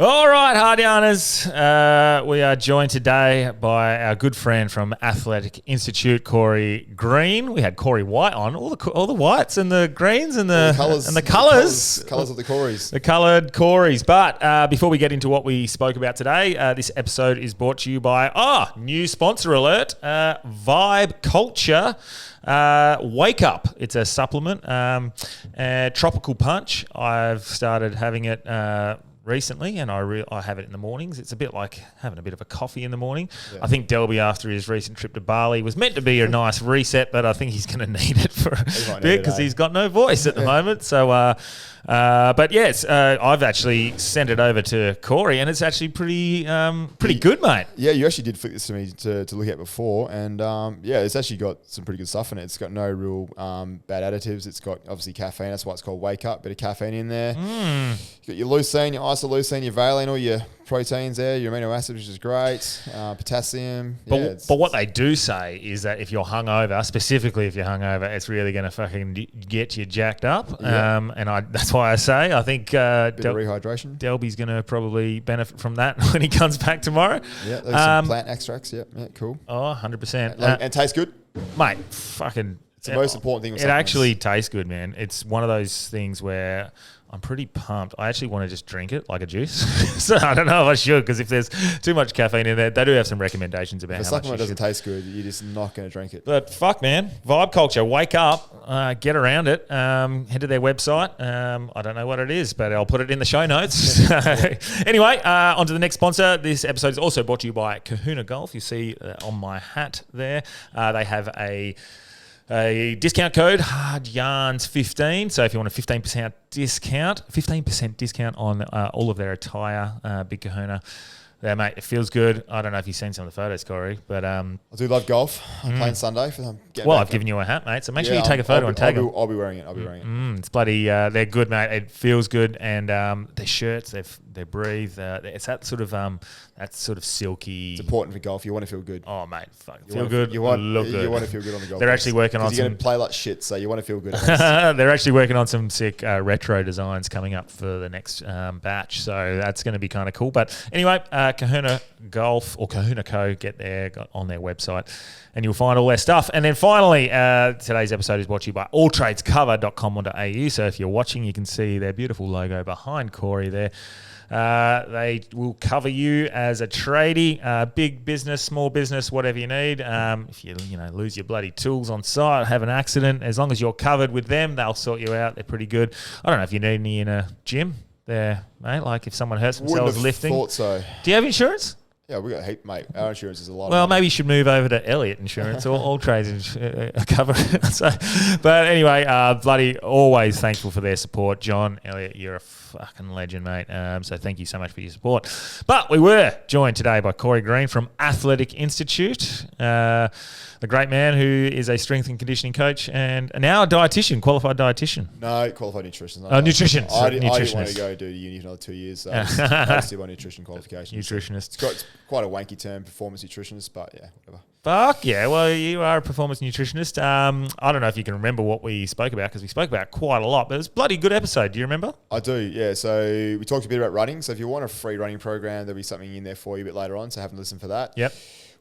All right, hard yarners. We are joined today by our good friend from Athletic Institute, Corey Green. We had Corey White on, all the whites and the greens and the colours of the Corys. The coloured Corys. But before we get into what we spoke about today, this episode is brought to you by new sponsor alert, Vibe Culture. Wake Up. It's a supplement. Tropical Punch. I've started having it recently, and I have it in the mornings. It's a bit like having a bit of a coffee in the morning. Yeah. I think Delby, after his recent trip to Bali, was meant to be a nice reset, but I think he's going to need it for a bit because he's got no voice at the moment. So, but yes, I've actually sent it over to Corey, and it's actually pretty good, mate. Yeah, you actually did flick this to me to look at before, and it's actually got some pretty good stuff in it. It's got no real bad additives. It's got obviously caffeine. That's why it's called Wake Up. Bit of caffeine in there. You've got your leucine, your isoleucine, your valine, all your proteins there, your amino acids, which is great, potassium. But what they do say is that if you're hungover, specifically if you're hungover, it's really going to fucking get you jacked up. Yeah. That's why I say I think bit of rehydration. Delby's going to probably benefit from that when he comes back tomorrow. Yeah, there's some plant extracts. Yeah, cool. Oh, 100%. And tastes good, mate. Fucking. It's the most important thing. It actually tastes good, man. It's one of those things where I'm pretty pumped. I actually want to just drink it like a juice. So I don't know if I should, because if there's too much caffeine in there, they do have some recommendations about how much. If a supplement doesn't taste good, you're just not going to drink it. But fuck, man. Vibe Culture. Wake up. Get around it. Head to their website. I don't know what it is, but I'll put it in the show notes. Anyway, on to the next sponsor. This episode is also brought to you by Kahuna Golf. You see on my hat there, they have a discount code, HARDYARNS15. So if you want a 15% discount on all of their attire, Big Kahuna. Yeah, mate, it feels good. I don't know if you've seen some of the photos, Corey, but I do love golf. I'm playing Sunday for them. I've given you a hat, mate, so make sure you take a photo and tag them. I'll be wearing it. It's bloody. They're good, mate. It feels good, and their shirts, they breathe. It's that sort of silky. It's important for golf. You want to feel good. Oh, mate, feel good. You want look good. You want to feel good on the golf. They're actually working on. You're going to play like shit, so you want to feel good. They're actually working on some sick retro designs coming up for the next batch, so that's going to be kind of cool. But anyway, Kahuna Golf or Kahuna Co. Get on their website, and you'll find all their stuff. And then finally, today's episode is brought to you by alltradescover.com.au. So if you're watching, you can see their beautiful logo behind Corey there. They will cover you as a tradie, big business, small business, whatever you need. If you lose your bloody tools on site, have an accident, as long as you're covered with them, they'll sort you out. They're pretty good. I don't know if you need any in a gym there, mate. Like if someone hurts themselves lifting. Thought so. Do you have insurance? Yeah, we got heap, mate. Our insurance is a lot. Well, maybe you should move over to Elliott Insurance. All trades cover it. But anyway, bloody always thankful for their support. John, Elliott, you're a fucking legend, mate. So thank you so much for your support. But we were joined today by Corey Green from Athletic Institute, the great man who is a strength and conditioning coach and now a dietitian, qualified dietitian. No, qualified nutritionist. Nutritionist. I didn't want to go do uni for another 2 years. So I just did my nutrition qualification. Nutritionist. It's quite a wanky term, performance nutritionist, but yeah, whatever. Fuck yeah. Well, you are a performance nutritionist. I don't know if you can remember what we spoke about, because we spoke about quite a lot, but it was a bloody good episode. Do you remember? I do, yeah. So we talked a bit about running. So if you want a free running program, there'll be something in there for you a bit later on. So have a listen for that. Yep.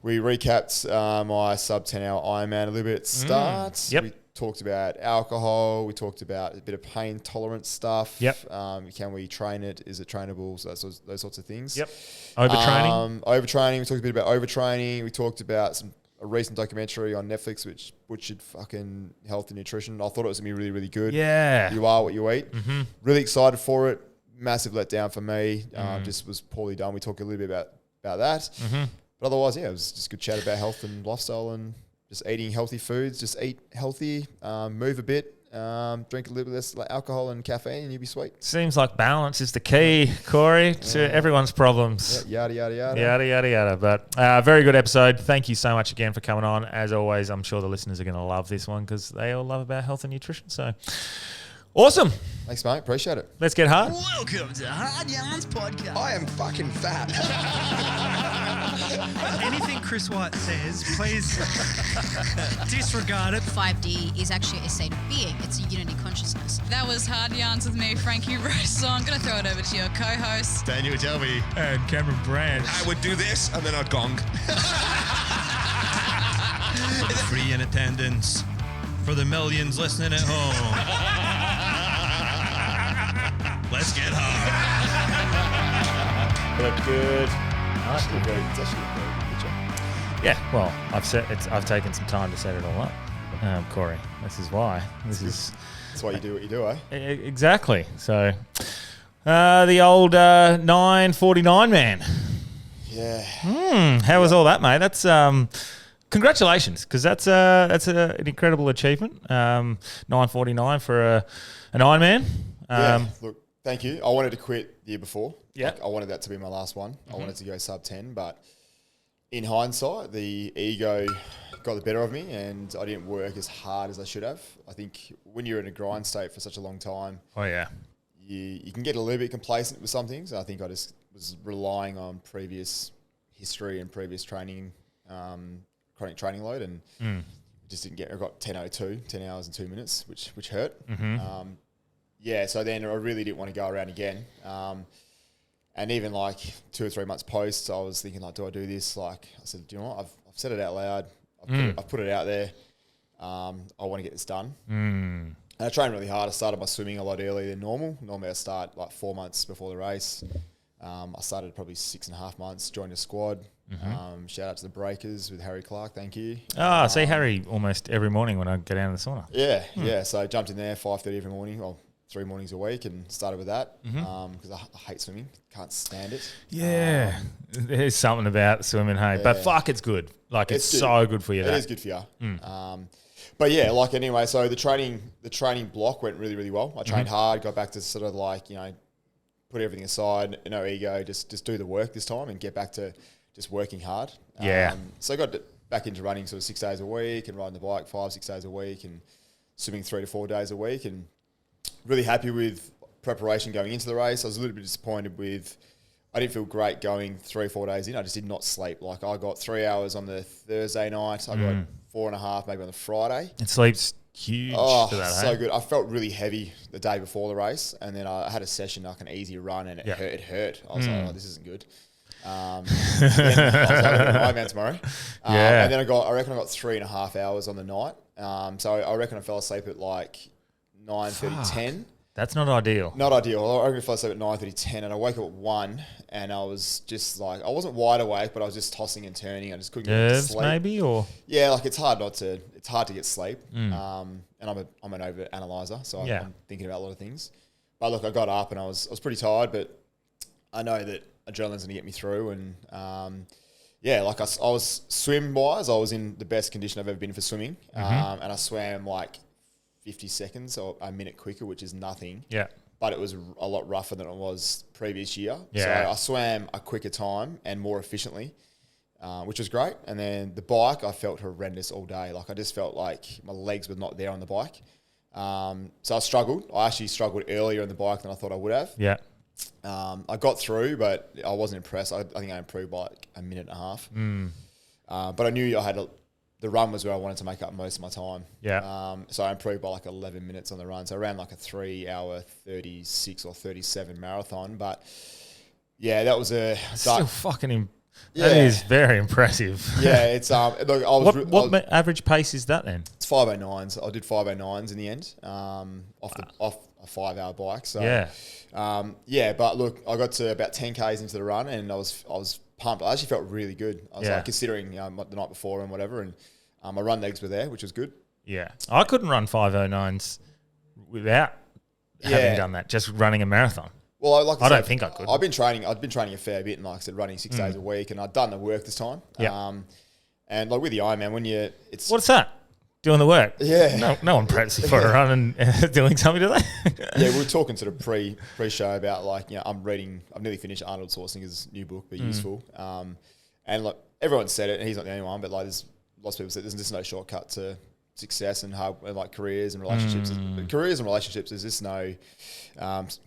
We recapped my sub 10 hour Ironman a little bit at start. Yep. We talked about alcohol. We talked about a bit of pain tolerance stuff. Yep. Can we train it? Is it trainable? So those sorts of things. Yep. Overtraining. Overtraining. We talked a bit about overtraining. We talked about a recent documentary on Netflix which butchered fucking health and nutrition. I thought it was going to be really, really good. Yeah. You are what you eat. Mm-hmm. Really excited for it. Massive letdown for me. Just was poorly done. We talked a little bit about that. Mm-hmm. But otherwise, yeah, it was just a good chat about health and lifestyle and just eating healthy foods. Just eat healthy, move a bit, drink a little bit less alcohol and caffeine, and you'll be sweet. Seems like balance is the key, Corey, to everyone's problems. Yeah, yada, yada, yada. Yada, yada, yada. But very good episode. Thank you so much again for coming on. As always, I'm sure the listeners are going to love this one because they all love about health and nutrition. So Awesome. Thanks, mate. Appreciate it. Let's get hard. Welcome to Hard Yarns Podcast. I am fucking fat. Anything Chris White says, please disregard it. 5D is actually a state of being. It's a unity consciousness. That was Hard Yarns with me, Frankie Rose. So I'm going to throw it over to your co-host. Daniel Delby. And Cameron Branch. I would do this and then I'd gong. Free in attendance for the millions listening at home. Let's get hard. Look good. It's actually a very good picture. Yeah, well, I've taken some time to set it all up, Corey. This is why. That's why you do what you do, eh? Exactly. So, the old 949 man. Yeah. How was all that, mate? That's congratulations, because that's an incredible achievement. 949 for an Ironman. Yeah. Look, thank you. I wanted to quit the year before. Yeah. I wanted that to be my last one. I wanted to go sub 10, but in hindsight, the ego got the better of me and I didn't work as hard as I should have. I think when you're in a grind state for such a long time, you can get a little bit complacent with some things. I think I just was relying on previous history and previous training, chronic training load, and just didn't get. I got 10:02, 10 hours and 2 minutes, which hurt. So then I really didn't want to go around again. And even like 2 or 3 months post, I was thinking, like, do I do this? Like, I said, do you know what? I've said it out loud. I've put it out there. I want to get this done. And I trained really hard. I started my swimming a lot earlier than normal. Normally I start like 4 months before the race. I started probably 6.5 months, joined a squad. Shout out to the Breakers with Harry Clark. Thank you. I see Harry almost every morning when I go down to the sauna. Yeah. So I jumped in there 5:30 every morning. Well, 3 mornings a week and started with that because I hate swimming. Can't stand it. Yeah. There's something about swimming, hey. But fuck, it's good. Like, it's so good for you. It is good for you. But yeah, like anyway, so the training block went really, really well. I trained hard, got back to sort of like, put everything aside, no ego, just do the work this time and get back to just working hard. So I got back into running sort of 6 days a week and riding the bike 5-6 days a week and swimming 3 to 4 days a week, and really happy with preparation going into the race. I was a little bit disappointed I didn't feel great going 3 or 4 days in. I just did not sleep. Like, I got 3 hours on the Thursday night. I got 4.5 maybe on the Friday. And sleep's huge for that, so good. I felt really heavy the day before the race, and then I had a session, like an easy run, and it hurt. I was like, oh, this isn't good. Then I was like, I'm Ironman tomorrow. And then I reckon I got 3.5 hours on the night. So I reckon I fell asleep at like 9:30, 10. That's not ideal. Not ideal. I reckon I fell asleep at 9:30, 10, and I woke up at 1, and I was just like, I wasn't wide awake, but I was just tossing and turning. I just couldn't get to sleep. Maybe, or yeah, like it's hard to get sleep. And I'm an over analyzer, so I'm thinking about a lot of things. But look, I got up and I was pretty tired, but I know that adrenaline's gonna get me through. And like I was swim wise, I was in the best condition I've ever been for swimming, and I swam like 50 seconds or a minute quicker, which is nothing. Yeah. But it was a lot rougher than it was previous year. Yeah. So I swam a quicker time and more efficiently, which was great. And then the bike, I felt horrendous all day. Like, I just felt like my legs were not there on the bike. So I struggled. I actually struggled earlier on the bike than I thought I would have. Yeah. I got through, but I wasn't impressed. I think I improved by like a minute and a half. But I knew I had the run was where I wanted to make up most of my time. Yeah. So I improved by like 11 minutes on the run. So I ran like a 3 hour 36 or 37 marathon. But yeah, that was still fucking. That is very impressive. Yeah, it's look. What average pace is that then? It's 5:09s. I did 5:09s in the end. Off a 5 hour bike. So but look, I got to about 10 Ks into the run and I was pumped. I actually felt really good. I was like considering the night before and whatever, and my run legs were there, which was good. Yeah, I couldn't run 5:09s without having done that. Just running a marathon. Well, like I don't think I could. I've been training a fair bit, and like I said, running 6 days a week, and I'd done the work this time. Yeah. And like with the Ironman, what's that? Doing the work. Yeah. No one preps you for a run and doing something, do they? Yeah, we were talking sort of pre-show about like, I've nearly finished Arnold Schwarzenegger's new book, Be Useful. And like everyone said it, and he's not the only one, but like there's lots of people said there's just no shortcut to success and like careers and relationships. Careers and relationships, there's just no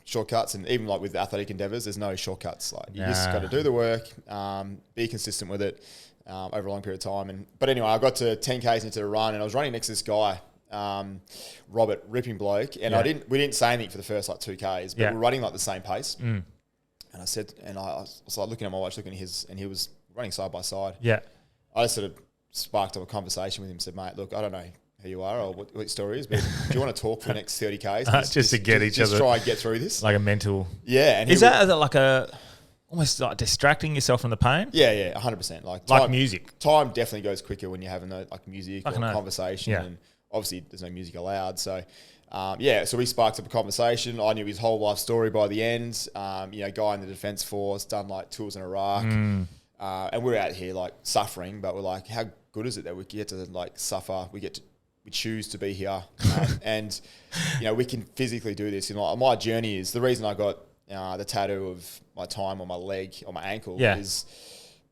shortcuts, and even like with athletic endeavors, there's no shortcuts. Like you just got to do the work, be consistent with it over a long period of time. But anyway, I got to 10Ks into the run, and I was running next to this guy, Robert, ripping bloke, and we didn't say anything for the first like 2Ks, but we're running like the same pace. And I said, and I was like looking at my watch, looking at his, and he was running side by side. Yeah, I just sort of sparked up a conversation with him. Said, mate, look, I don't know who you are or what your story is, but do you want to talk for the next 30Ks? just to get each other. Just try and get through this. Like a mental. Yeah. And is that like almost like distracting yourself from the pain? Yeah, 100%. Like music. Time definitely goes quicker when you're having like music or conversation. And obviously there's no music allowed. So, so we sparked up a conversation. I knew his whole life story by the end. Guy in the Defence Force, done like tours in Iraq. And we're out here like suffering, but we're like, how good is it that we get to like suffer? We choose to be here, and we can physically do this. My journey is the reason I got the tattoo of my time on my leg or my ankle is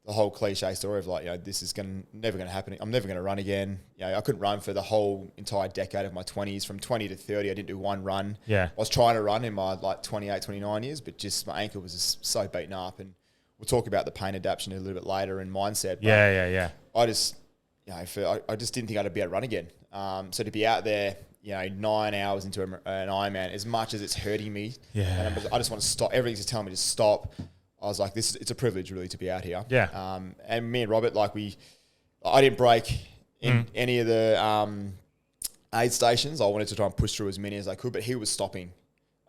the whole cliche story of like this is never going to happen. I'm never going to run again. I couldn't run for the whole entire decade of my 20s. From 20 to 30, I didn't do one run. I was trying to run in my like 28, 29 years, but just my ankle was just so beaten up. And we'll talk about the pain adaptation a little bit later and mindset. But I just I just didn't think I'd be able to run again. So to be out there, 9 hours into an Ironman, as much as it's hurting me, and I just want to stop. Everything's just telling me to stop. I was like, it's a privilege really to be out here. And me and Robert, I didn't break in any of the aid stations. I wanted to try and push through as many as I could, but he was stopping.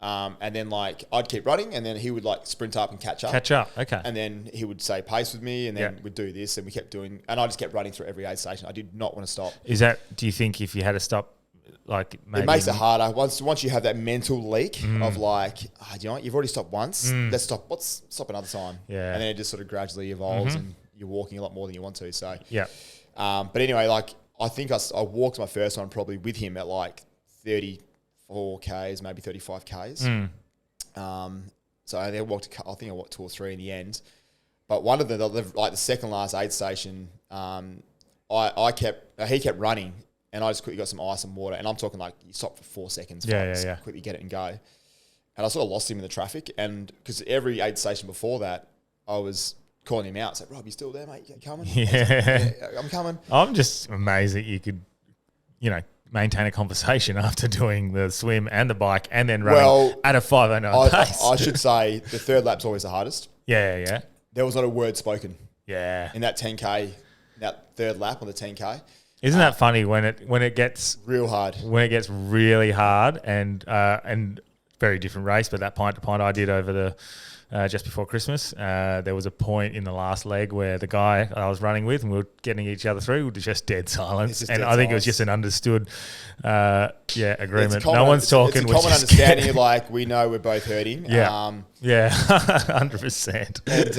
And then I'd keep running, and then he would sprint up and catch up. Okay. And then he would say pace with me, and then we'd do this, and we kept doing, and I just kept running through every aid station. I did not want to stop. Do you think if you had to stop, maybe it makes it harder once you have that mental leak of you've already stopped once. Let's stop. Let's stop another time. Yeah. And then it just sort of gradually evolves, and you're walking a lot more than you want to. So but anyway, I think I walked my first one probably with him at 34Ks, maybe 35Ks. So I walked 2 or 3 in the end. But one of the second last aid station, he kept running, and I just quickly got some ice and water, and I'm talking you stop for 4 seconds, quickly get it and go. And I sort of lost him in the traffic, and because every aid station before that, I was calling him out, Rob, you still there, mate? You coming? I'm coming. I'm just amazed that you could, maintain a conversation after doing the swim and the bike and then running at a 5:09 pace. I should say the third lap's always the hardest. Yeah. There was not a word spoken. Yeah. In that 10K, that third lap on the 10K. Isn't that funny when it gets real hard? When it gets really hard and very different race, but that pint to pint I did over the just before Christmas, there was a point in the last leg where the guy I was running with, and we were getting each other through, was just dead silence. And I think it was just an understood agreement. No one's talking. It's a common understanding of we know we're both hurting. 100%. And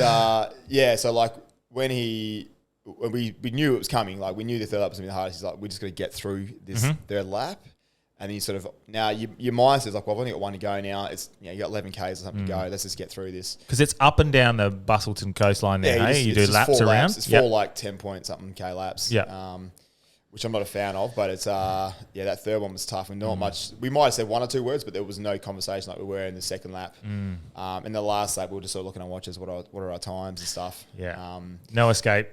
so when we knew it was coming, we knew the third lap was going to be the hardest. He's like, we're just going to get through this third lap. And then you sort of, now your mind says well, I've only got one to go now. It's, you got 11Ks or something to go. Let's just get through this. Because it's up and down the Bustleton coastline there, you do laps around. It's 4 10 point something K laps. Yeah. Which I'm not a fan of, but it's, that third one was tough and not much. We might have said 1 or 2 words, but there was no conversation like we were in the second lap. In the last lap, we were just sort of looking on watches, what are our times and stuff. Yeah. No escape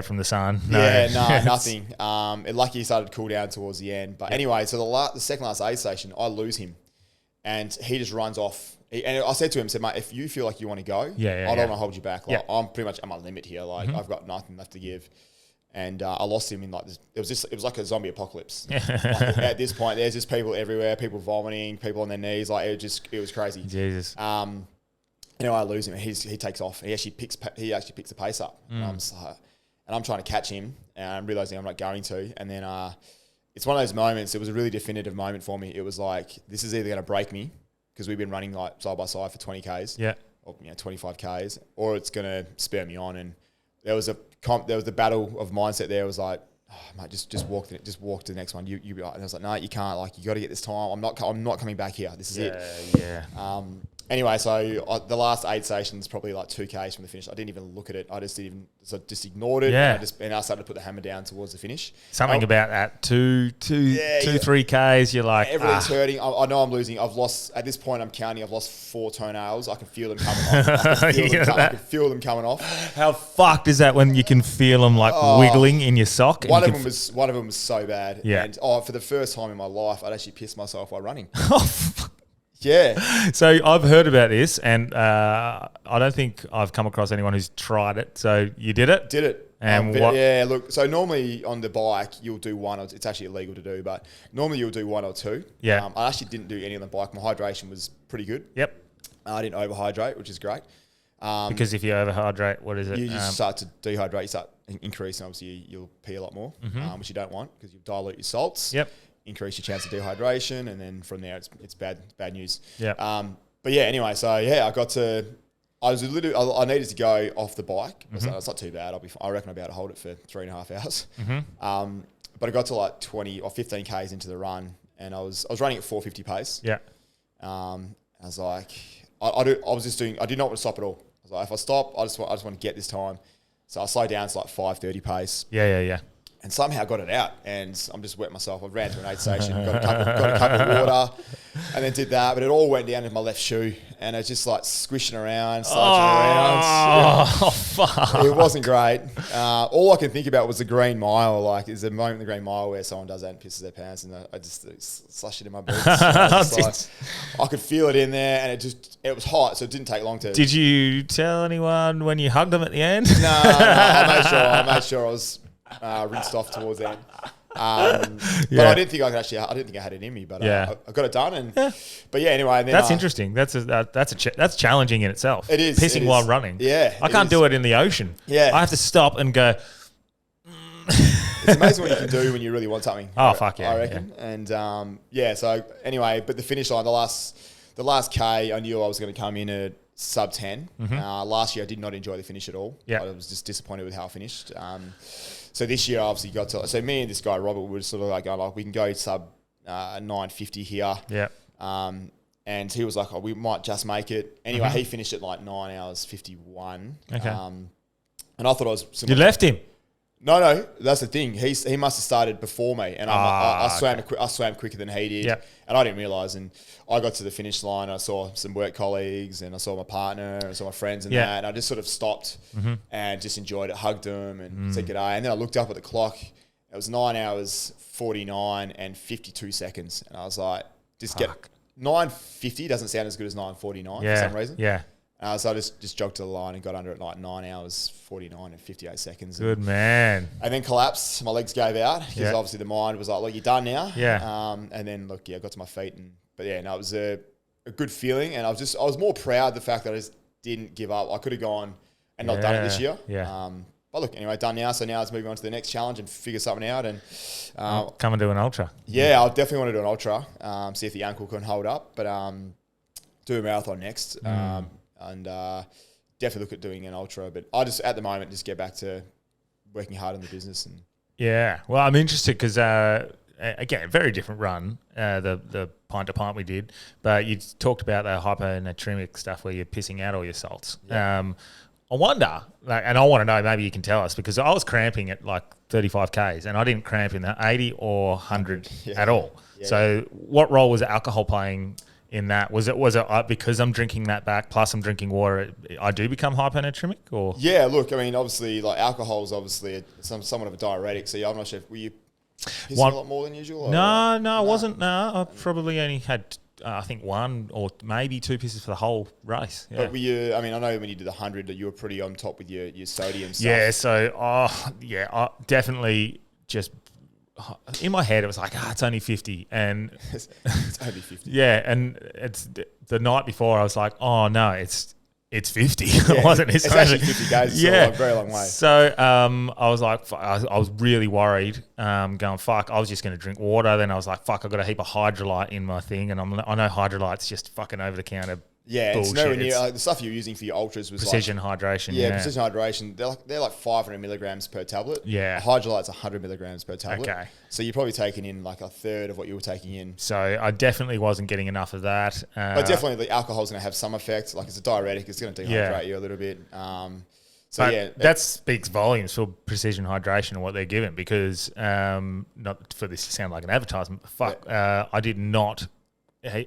from the sun. No. Yeah, nothing. Lucky he started to cool down towards the end. But anyway, so the second last aid station, I lose him. And he just runs off. And I said to him, mate, if you feel like you want to go, I don't want to hold you back. I'm pretty much at my limit here. I've got nothing left to give. And I lost him in this. It was like a zombie apocalypse. At this point, there's just people everywhere, people vomiting, people on their knees. It was crazy. Jesus. Anyway, I lose him. He takes off. He actually picks the pace up. And I'm trying to catch him, and I'm realizing I'm not going to. And then it's one of those moments. It was a really definitive moment for me. It was this is either going to break me because we've been running side by side for 20Ks, or 25Ks, or it's going to spur me on. And there was the battle of mindset there. It was mate, just walk to the next one. You be right. And I was like, no, you can't. You got to get this time. I'm not coming back here. This is it. Yeah. Anyway, so the last 8 stations, probably like 2Ks from the finish. I didn't even look at it. I just just ignored it. Yeah. And I started to put the hammer down towards the finish. Something about that 3Ks. You're like, everything's hurting. I know I'm losing. I've lost at this point. I'm counting. I've lost 4 toenails. I can feel them coming off. I can feel them coming off. How fucked is that when you can feel them like wiggling in your sock? One of them was so bad. Yeah. And for the first time in my life, I'd actually pissed myself while running. Yeah. So I've heard about this, and I don't think I've come across anyone who's tried it. So you did it? Did it. And what? Yeah, look, so normally on the bike, you'll do one, or it's actually illegal to do, but normally you'll do 1 or 2. Yeah. I actually didn't do any on the bike. My hydration was pretty good. Yep. I didn't overhydrate, which is great. Because if you overhydrate, what is it? You just start to dehydrate, you start increasing, obviously you'll pee a lot more, which you don't want because you dilute your salts. Yep. Increase your chance of dehydration, and then from there it's bad news. Yeah. But yeah, anyway, so yeah, I needed to go off the bike. I was like, it's not too bad. I reckon I'll be able to hold it for 3.5 hours. But I got to like 20 or 15 Ks into the run, and I was running at 450 pace. Yeah. I was like, I did not want to stop at all. I was like, if I stop, I just want to get this time. So I slowed down to like 5:30 pace. Yeah. And somehow got it out, and I'm just wet myself. I ran to an aid station, got a cup of water, and then did that. But it all went down in my left shoe, and it's just like squishing around, sludging around. Oh, fuck. It wasn't great. All I can think about was the Green Mile. Like, is the moment in the Green Mile where someone does that and pisses their pants, and I just slush it in my boots. I could feel it in there, and it was hot, so it didn't take long to. Did you tell anyone when you hugged them at the end? No, I made sure I was rinsed off towards the end. But I didn't think I had it in me, but I got it done. And but yeah, anyway. And then, that's interesting. That's challenging in itself. It is pissing while running. Yeah, I can't do it in the ocean. Yeah, I have to stop and go. It's amazing what you can do when you really want something. Oh fuck yeah! I reckon. Yeah. And so anyway, but the finish line, the last K, I knew I was going to come in at sub 10. Last year, I did not enjoy the finish at all. Yeah, I was just disappointed with how I finished. So this year, I obviously got to. So me and this guy Robert were sort of like, we can go sub 950 here. Yeah. And he was like, we might just make it. Anyway, he finished at like 9 hours 51. Okay. And I thought I was. You left him. No, that's the thing. He must have started before me, and I swam quicker than he did, and I didn't realise. And I got to the finish line, I saw some work colleagues, and I saw my partner, and I saw my friends, and that, and I just sort of stopped and just enjoyed it, hugged them, and said good day. And then I looked up at the clock. It was 9 hours 49 and 52 seconds, and I was like, just get 9:50 doesn't sound as good as 9:49 for some reason. Yeah. So I just jogged to the line and got under at like 9 hours 49 and 58 seconds. Good man. And then collapsed. My legs gave out because obviously the mind was like, look, you're done now. Yeah. And then I got to my feet, it was a good feeling, and I was more proud the fact that I just didn't give up. I could have gone and not done it this year. Yeah. But look, anyway, done now. So now let's move on to the next challenge and figure something out. And come and do an ultra. Yeah, I definitely want to do an ultra. See if the ankle can hold up, but do a marathon next. And definitely look at doing an ultra. But I just, at the moment, just get back to working hard in the business. And yeah. Well, I'm interested because, again, very different run, the pint to pint we did. But you talked about the hyponatremic stuff where you're pissing out all your salts. Yeah. I wonder, and I want to know, maybe you can tell us, because I was cramping at like 35 Ks and I didn't cramp in the 80 or 100 at all. Yeah. So what role was alcohol playing in that? Was it because I'm drinking that back, plus I'm drinking water, I do become hyponatremic? Or yeah, look, I mean, obviously, like alcohol is obviously somewhat of a diuretic. So I'm not sure, were you pissing a lot more than usual? No, I wasn't. No, I probably only had, I think 1 or maybe 2 pisses for the whole race. Yeah. But were you, I mean, I know when you did the 100 that you were pretty on top with your sodium stuff. Yeah, so, I definitely just, in my head, it was like, it's only 50. And it's only 50. Yeah, and it's the night before, I was like, oh, no, it's 50. It wasn't. It's actually 50 Ks. Yeah, a very long way. So I was like, I was really worried, going, fuck, I was just going to drink water. Then I was like, fuck, I've got a heap of hydrolyte in my thing. And I know hydrolyte's just fucking over the counter Yeah, it's bullshit. nowhere near It's like, the stuff you're using for your ultras was precision hydration. Yeah, Yeah. precision hydration. They're like 500 milligrams per tablet. Yeah. A Hydrolyte's 100 milligrams per tablet. Okay. So you're probably taking in like a third of what you were taking in. So I definitely wasn't getting enough of that. But definitely the alcohol's going to have some effect. Like it's a diuretic. It's going to dehydrate you a little bit. So but yeah, that speaks volumes for precision hydration and what they're given because not for this to sound like an advertisement, but fuck, I did not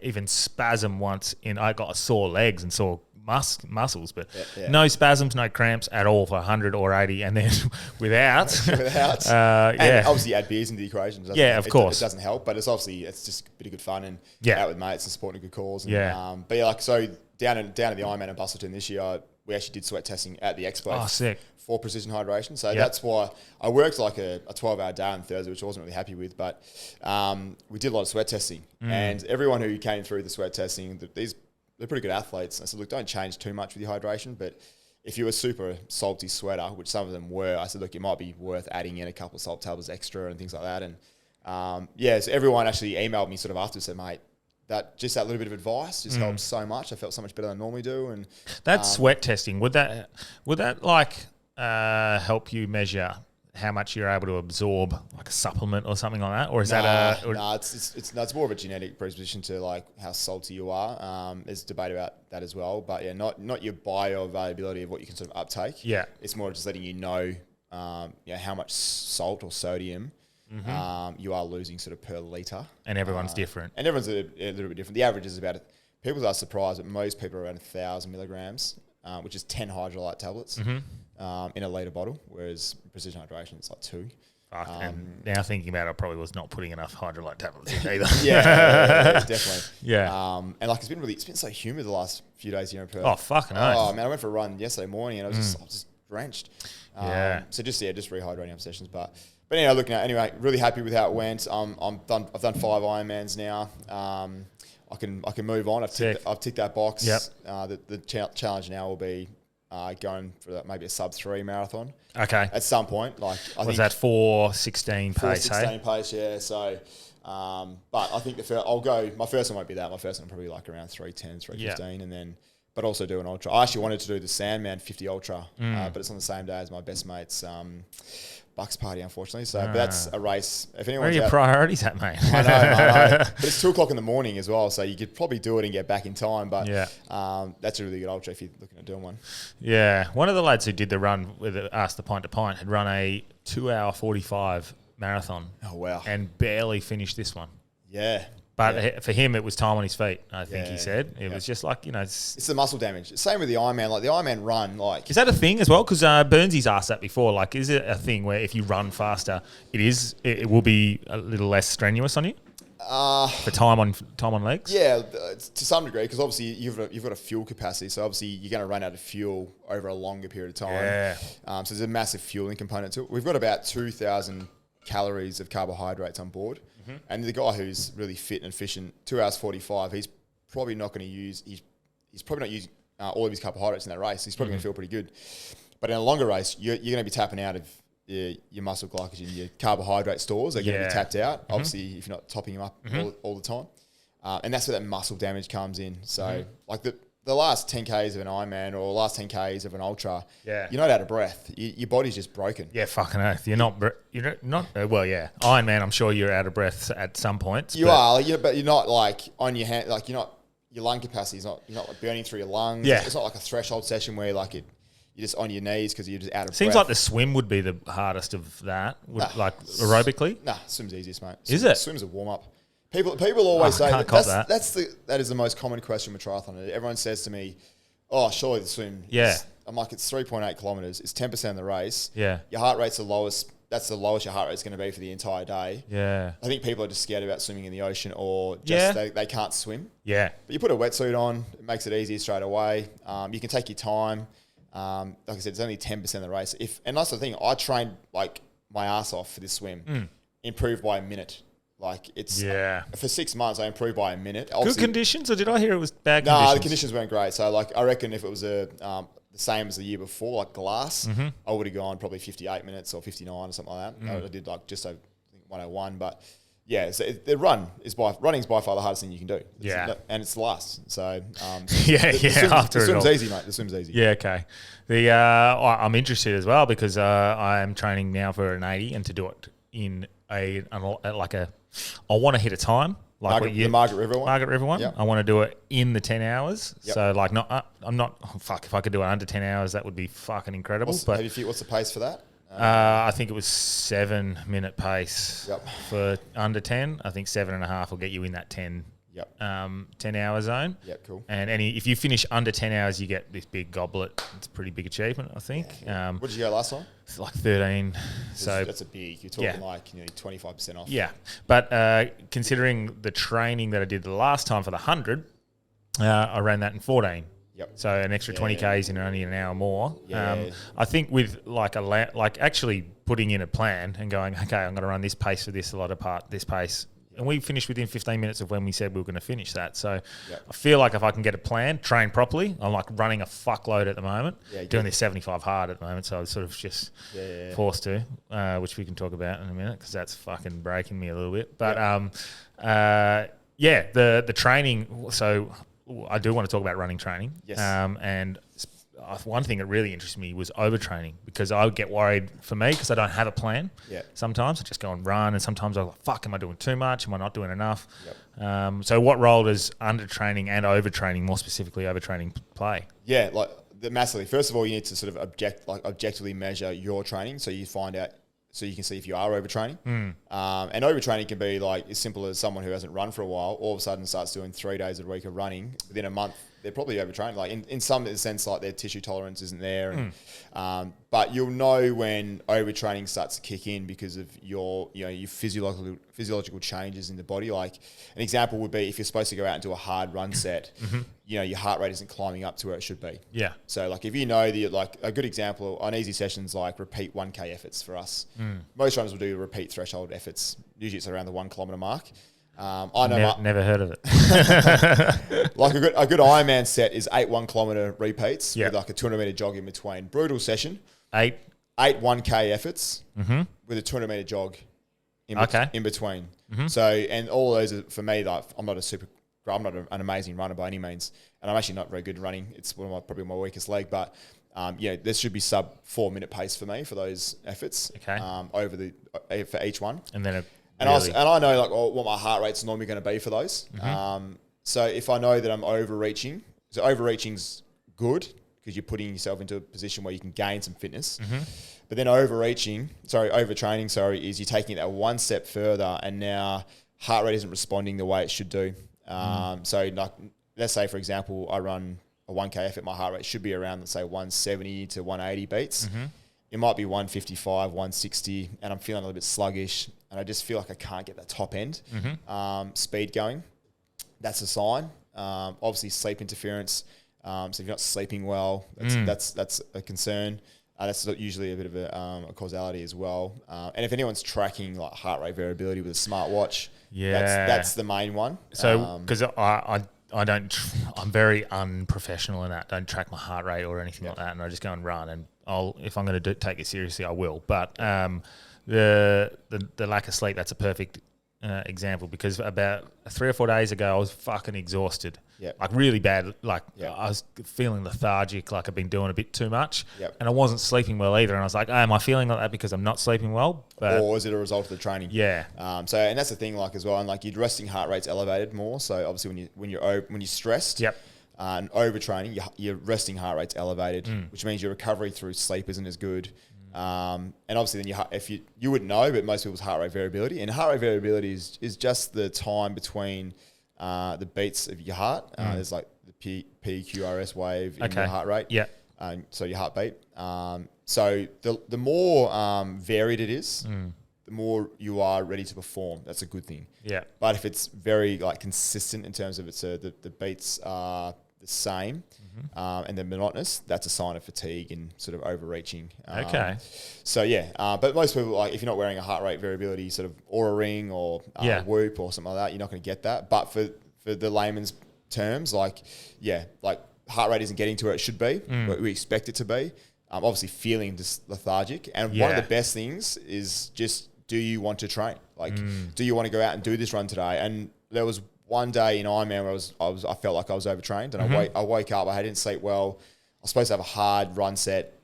even spasm once I got sore legs and sore muscles, but no spasms, no cramps at all for 100 or 80, and then without. and obviously add beers into the equation. Of course. It doesn't help, but it's just a bit of good fun and out with mates and supporting a good cause. And, but yeah, like so down at the Ironman in Bustleton this year, we actually did sweat testing at the expo. Oh, sick. For precision hydration. So that's why I worked like a 12-hour day on Thursday, which I wasn't really happy with. But we did a lot of sweat testing. And everyone who came through the sweat testing, they're pretty good athletes. I said, look, don't change too much with your hydration. But if you're a super salty sweater, which some of them were, I said, look, it might be worth adding in a couple of salt tablets extra and things like that. And so everyone actually emailed me sort of after, said, mate, that little bit of advice just helps so much. I felt so much better than I normally do. And that sweat testing, would that like help you measure how much you're able to absorb, like a supplement or something like that, or is that it's more of a genetic predisposition to like how salty you are. There's debate about that as well, but yeah, not your bioavailability of what you can sort of uptake. Yeah, it's more just letting you know, how much salt or sodium. You are losing sort of per litre. And everyone's different. And everyone's a little bit different. The average is about, people are surprised that most people are around 1,000 milligrams, which is 10 hydrolyte tablets in a litre bottle, whereas precision hydration is like 2. Fuck, and now thinking about it, I probably was not putting enough hydrolyte tablets in either. Definitely. Yeah. And like it's been so humid the last few days here in Perth. Oh, fucking oath. Oh, man, I went for a run yesterday morning and I was just drenched. So just rehydrating up sessions, But anyway, looking at really happy with how it went. I've done 5 Ironmans now. I can move on. I've ticked that box. Yep. The challenge now will be going for maybe a sub-3 marathon. Okay. At some point, like I think that 4:16 pace? 4:16 pace, yeah. So, but I think I'll go. My first one won't be that. My first one will probably like around 3:10, 3:15, and then. But also do an ultra. I actually wanted to do the Sandman 50 Ultra, but it's on the same day as my best mate's Bucks party, unfortunately. So, but that's a race. If Where are your priorities at, mate? I know. But it's 2:00 in the morning as well, so you could probably do it and get back in time. But that's a really good ultra if you're looking at doing one. Yeah, one of the lads who did the run with Ask the Pint to Pint had run a 2-hour 45 marathon. Oh wow! And barely finished this one. Yeah. But for him, it was time on his feet, I think he said. It was just like, It's the muscle damage. Same with the Ironman. Like the Ironman run, like... Is that a thing as well? Because Burnsy's asked that before. Like, is it a thing where if you run faster, it will be a little less strenuous on you? For time on legs? Yeah, to some degree, because obviously you've got a fuel capacity. So obviously you're going to run out of fuel over a longer period of time. Yeah. So there's a massive fueling component to it. We've got about 2,000 calories of carbohydrates on board. And the guy who's really fit and efficient, 2 hours 45, he's probably not going to use. He's probably not using all of his carbohydrates in that race. He's probably going to feel pretty good. But in a longer race, you're going to be tapping out of your muscle glycogen, your carbohydrate stores are going to be tapped out. Obviously, if you're not topping them up all the time, and that's where that muscle damage comes in. So, like the last 10Ks of an Ironman or last 10Ks of an ultra, you're not out of breath. Your body's just broken. Yeah, fucking oath. You're not. Ironman, I'm sure you're out of breath at some points. You are, but you're not like on your hand. Like you're not. Your lung capacity is not. You're not like burning through your lungs. Yeah. It's not like a threshold session where you're just on your knees because you're just out of breath. Seems like the swim would be the hardest of that. Like aerobically. Nah, swim's easiest, mate. Is it? Swim's a warm up. People always say that is the most common question with triathlon. Everyone says to me, "Oh, surely the swim." Yeah. I'm like, it's 3.8 kilometers. It's 10% of the race. Yeah. Your heart rate's the lowest. That's the lowest your heart rate's going to be for the entire day. Yeah. I think people are just scared about swimming in the ocean or just they can't swim. Yeah. But you put a wetsuit on, it makes it easier straight away. You can take your time. Like I said, it's only 10% of the race. And that's the thing. I trained like my ass off for this swim. Improved by a minute. Like it's for 6 months, I improved by a minute. Good conditions, or did I hear it was bad conditions? conditions? No, the conditions weren't great. So like I reckon if it was the same as the year before, like glass, I would have gone probably 58 minutes or 59 or something like that. I did like just over 101, but Yeah, so running's by far the hardest thing you can do. And it's the last. So After the it swim's all. easy, mate. The swim's easy. Yeah, okay. I'm interested as well because I am training now for an 80 and to do it in I want to hit a time. Like the Margaret River one? Margaret River one. Yep. I want to do it in the 10 hours. Yep. So if I could do it under 10 hours, that would be fucking incredible. What's the pace for that? I think it was 7-minute pace Yep. for under 10. I think 7.5 will get you in that 10 hour zone. Yep, cool. And if you finish under 10 hours, you get this big goblet. It's a pretty big achievement, I think. What did you go last time? It's like 13. So that's a big. You're talking like 25% off. Yeah, but considering the training that I did the last time for the 100, I ran that in 14. Yep. So an extra 20 Ks in only an hour more. Yeah. I think with like actually putting in a plan and going, okay, I'm going to run this pace for this this pace. And we finished within 15 minutes of when we said we were going to finish that. So I feel like if I can get a plan, train properly, I'm like running a fuckload at the moment, doing this 75 hard at the moment. So I was sort of just forced to, which we can talk about in a minute because that's fucking breaking me a little bit. But the training. So I do want to talk about running training. Yes. And one thing that really interests me was overtraining because I would get worried for me because I don't have a plan. Yeah. Sometimes I just go and run, and sometimes I'm like, fuck, am I doing too much? Am I not doing enough? Yep. So what role does undertraining and overtraining, more specifically overtraining, play? Yeah, massively. First of all, you need to sort of objectively measure your training so you find out, so you can see if you are overtraining. And overtraining can be like as simple as someone who hasn't run for a while all of a sudden starts doing 3 days a week of running. Within a month, they're probably overtraining. Like in some sense, like their tissue tolerance isn't there. And, but you'll know when overtraining starts to kick in because of your physiological changes in the body. Like an example would be if you're supposed to go out and do a hard run set, your heart rate isn't climbing up to where it should be. Yeah. So like if you know like a good example on easy sessions, like repeat 1K efforts for us. Most runners will do repeat threshold efforts. Usually it's around the 1 kilometer mark. I know never heard of it. like a good Ironman set is 8 1 kilometer repeats with like a 200 meter jog in between. Brutal session. 8 1K efforts with a 200 meter jog in between. So, and all of those are, for me, like I'm not an amazing runner by any means, and I'm actually not very good at running. It's probably my weakest leg, but there should be sub 4 minute pace for me for those efforts. Okay. For each one, And then I know like what my heart rate's normally going to be for those. So if I know that I'm overreaching, so overreaching's good because you're putting yourself into a position where you can gain some fitness. But then overtraining, is you're taking it that one step further, and now heart rate isn't responding the way it should do. So like, let's say for example, I run a 1K effort, my heart rate should be around, let's say 170 to 180 beats. It might be 155, 160, and I'm feeling a little bit sluggish, and I just feel like I can't get that top end speed going. That's a sign. Obviously, sleep interference. So if you're not sleeping well, that's a concern. That's usually a bit of a causality as well. And if anyone's tracking like heart rate variability with a smartwatch, that's the main one. So because I don't, I'm very unprofessional in that. Don't track my heart rate or anything like that, and I just go and run. And if I'm going to take it seriously, I will. But the lack of sleep, that's a perfect example, because about 3 or 4 days ago, I was fucking exhausted. Like really bad. I was feeling lethargic, like I've been doing a bit too much. And I wasn't sleeping well either. And I was like, am I feeling like that because I'm not sleeping well? Or is it a result of the training? Yeah. So, and that's the thing, like as well. And like your resting heart rate's elevated more. So obviously when you're stressed, and overtraining, your resting heart rate's elevated, which means your recovery through sleep isn't as good. And obviously then if you wouldn't know, but most people's heart rate variability, and heart rate variability is just the time between the beats of your heart. There's like the PQRS wave in your heart rate. So your heartbeat. So the more varied it is, the more you are ready to perform. That's a good thing. But if it's very like consistent in terms of the beats are the same, and they're monotonous, that's a sign of fatigue and sort of overreaching. But most people, like if you're not wearing a heart rate variability sort of Aura Ring or Whoop or something like that, you're not going to get that. But for the layman's terms, like heart rate isn't getting to where it should be, where we expect it to be. Obviously feeling just lethargic. And one of the best things is just do you want to train? Like, do you want to go out and do this run today? And there was one day in Ironman where I felt like I was overtrained, and I woke up, I didn't sleep well. I was supposed to have a hard run set,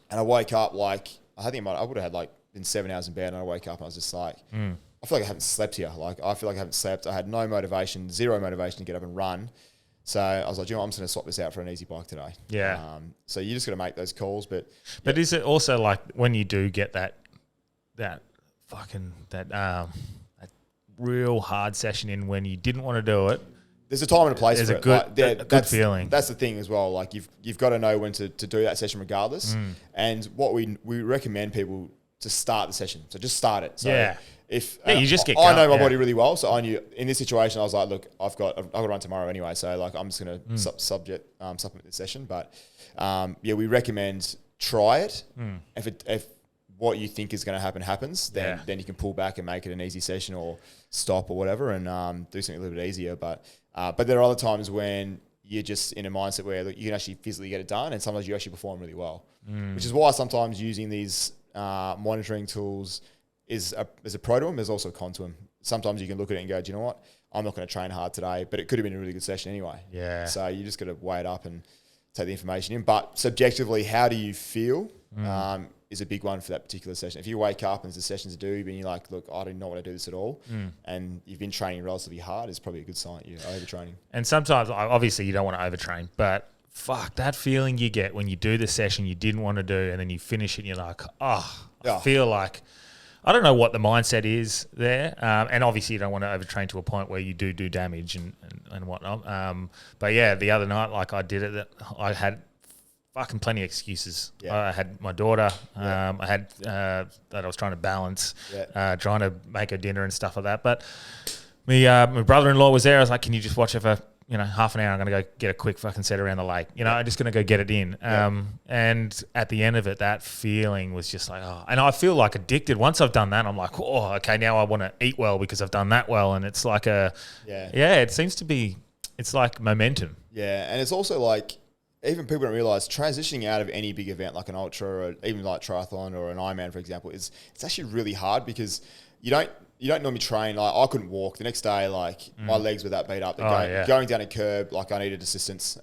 and I woke up like, I think I would have had like been 7 hours in bed, and I woke up and I was just like, I feel like I haven't slept here. Like, I feel like I haven't slept. I had no motivation, zero motivation to get up and run. So I was like, you know what, I'm just going to swap this out for an easy bike today. Yeah. So you just got to make those calls. But is it also like when you do get that real hard session in when you didn't want to do it? There's a time and a place There's for a it. good, a good feeling. That's the thing as well. Like, you've got to know when to do that session regardless. And what we recommend people to start the session. So just start it. So you just get I know my body really well, so I knew in this situation I was like, look, I've got to run tomorrow anyway, so like I'm just going to supplement this session. But we recommend try it. If what you think is going to happen happens, then you can pull back and make it an easy session or stop or whatever, and do something a little bit easier. But there are other times when you're just in a mindset where you can actually physically get it done, and sometimes you actually perform really well, which is why sometimes using these monitoring tools is a pro to them. There's also a con to them. Sometimes you can look at it and go, do you know what? I'm not going to train hard today, but it could have been a really good session anyway. Yeah. So you just got to weigh it up and take the information in. But subjectively, how do you feel is a big one for that particular session. If you wake up and there's a session to do, and you're like, look, I do not want to do this at all, and you've been training relatively hard, it's probably a good sign you're overtraining. And sometimes, obviously, you don't want to overtrain, but fuck, that feeling you get when you do the session you didn't want to do, and then you finish it and you're like, I feel like, I don't know what the mindset is there. And obviously you don't want to overtrain to a point where you do damage and whatnot. But yeah, the other night, like I did it, I had fucking plenty of excuses. Yeah. I had my daughter, I had that I was trying to balance, trying to make her dinner and stuff like that. But my brother-in-law was there. I was like, can you just watch her for half an hour? I'm going to go get a quick fucking set around the lake. I'm just going to go get it in. And at the end of it, that feeling was just like, and I feel like addicted. Once I've done that, I'm like, oh, okay, now I want to eat well because I've done that well. And it's like it seems to be, it's like momentum. Yeah. And it's also like, even people don't realize transitioning out of any big event like an ultra or even like triathlon or an Ironman, for example, it's actually really hard because you don't normally train. Like, I couldn't walk the next day. Like, my legs were that beat up. Going down a curb, like I needed assistance.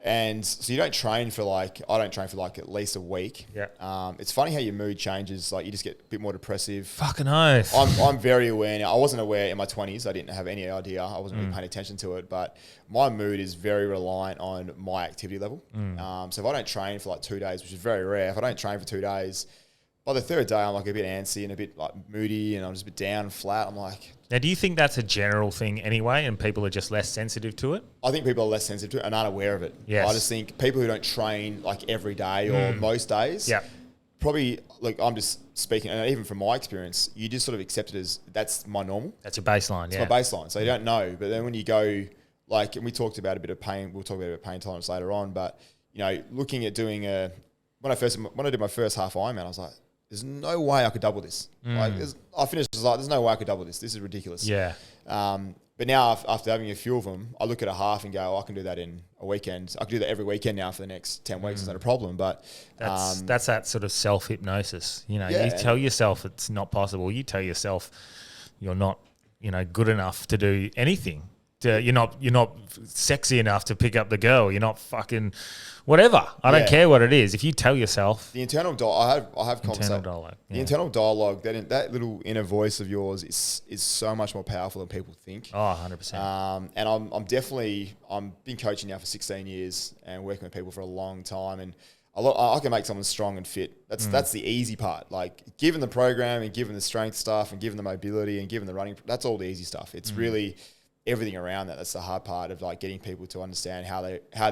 And so you don't train for I don't train for at least a week. Yeah. It's funny how your mood changes. Like, you just get a bit more depressive. Fucking oath. I'm very aware now. I wasn't aware in my 20s. I didn't have any idea. I wasn't really paying attention to it. But my mood is very reliant on my activity level. So if I don't train for 2 days, which is very rare, if I don't train for 2 days, by the third day, I'm a bit antsy and a bit moody, and I'm just a bit down and flat. I'm like... Now, do you think that's a general thing anyway, and people are just less sensitive to it? I think people are less sensitive to it and aren't aware of it. Yes. I just think people who don't train every day or most days, probably, I'm just speaking, and even from my experience, you just sort of accept it as that's my normal. That's your baseline, It's my baseline. So you don't know. But then when you go, and we talked about a bit of pain, we'll talk about pain tolerance later on, but, looking at doing when I did my first half Ironman, I was like, there's no way I could double this. I finished, I was like, there's no way I could double this. This is ridiculous. Yeah. But now after having a few of them, I look at a half and go, I can do that in a weekend. I can do that every weekend now for the next 10 weeks. It's not a problem. But that's that sort of self-hypnosis. You tell yourself it's not possible. You tell yourself you're not, good enough to do anything. You're not sexy enough to pick up the girl. You're not fucking whatever. I don't care what it is. If you tell yourself the internal dialogue, I have internal dialogue. The internal dialogue, that little inner voice of yours is so much more powerful than people think. Oh, 100%. And I'm been coaching now for 16 years and working with people for a long time, and I can make someone strong and fit. That's the easy part. Given the program and given the strength stuff and given the mobility and given the running, that's all the easy stuff. It's really everything around that. That's the hard part of getting people to understand how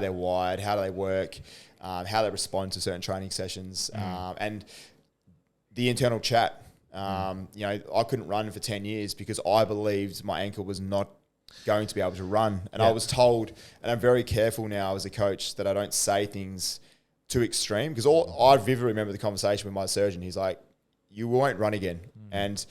they're wired, how do they work, how they respond to certain training sessions, and the internal chat. I couldn't run for 10 years because I believed my ankle was not going to be able to run, and I was told, and I'm very careful now as a coach that I don't say things too extreme, because I vividly remember the conversation with my surgeon. He's like, "You won't run again," and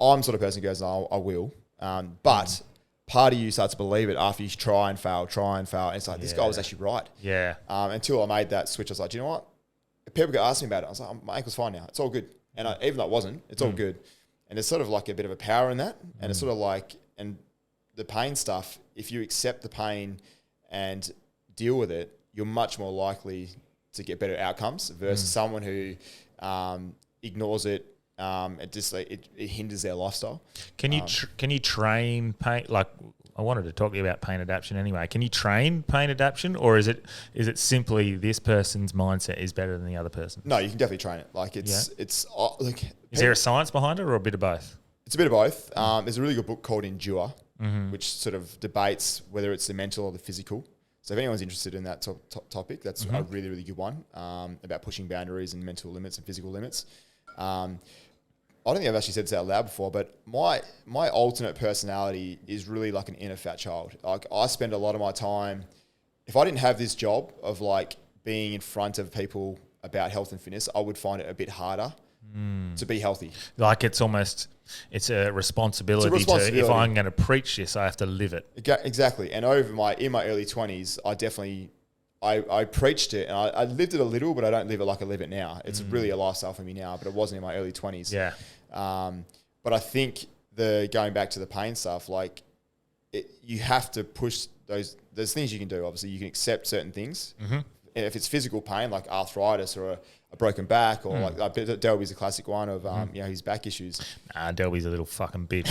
I'm the sort of person who goes, "No, I will," but part of you starts to believe it after you try and fail. And it's like, this guy was actually right. Yeah. Until I made that switch, I was like, do you know what? If people could ask me about it, I was like, my ankle's fine now. It's all good. And even though it wasn't, it's all good. And there's sort of like a bit of a power in that. And it's sort of like, and the pain stuff, if you accept the pain and deal with it, you're much more likely to get better outcomes versus someone who ignores it. It just it hinders their lifestyle. Can you train pain? Like, I wanted to talk to you about pain adaptation anyway. Can you train pain adaptation, or is it simply this person's mindset is better than the other person? No, you can definitely train it. Like it's like, is there a science behind it, or a bit of both? It's a bit of both. There's a really good book called Endure, which sort of debates whether it's the mental or the physical. So if anyone's interested in that topic, that's a really, really good one about pushing boundaries and mental limits and physical limits. I don't think I've actually said this out loud before, but my alternate personality is really like an inner fat child. Like, I spend a lot of my time, if I didn't have this job of like being in front of people about health and fitness, I would find it a bit harder to be healthy. Like, it's a responsibility. If I'm going to preach this, I have to live it. Exactly. And in my early 20s, I definitely I preached it, and I lived it a little, but I don't live it like I live it now. It's really a lifestyle for me now, but it wasn't in my early 20s. Yeah. But I think going back to the pain stuff, like you have to push those. There's things you can do. Obviously, you can accept certain things. And if it's physical pain, like arthritis or a broken back, or like Delby's a classic one of his back issues. Delby's a little fucking bitch.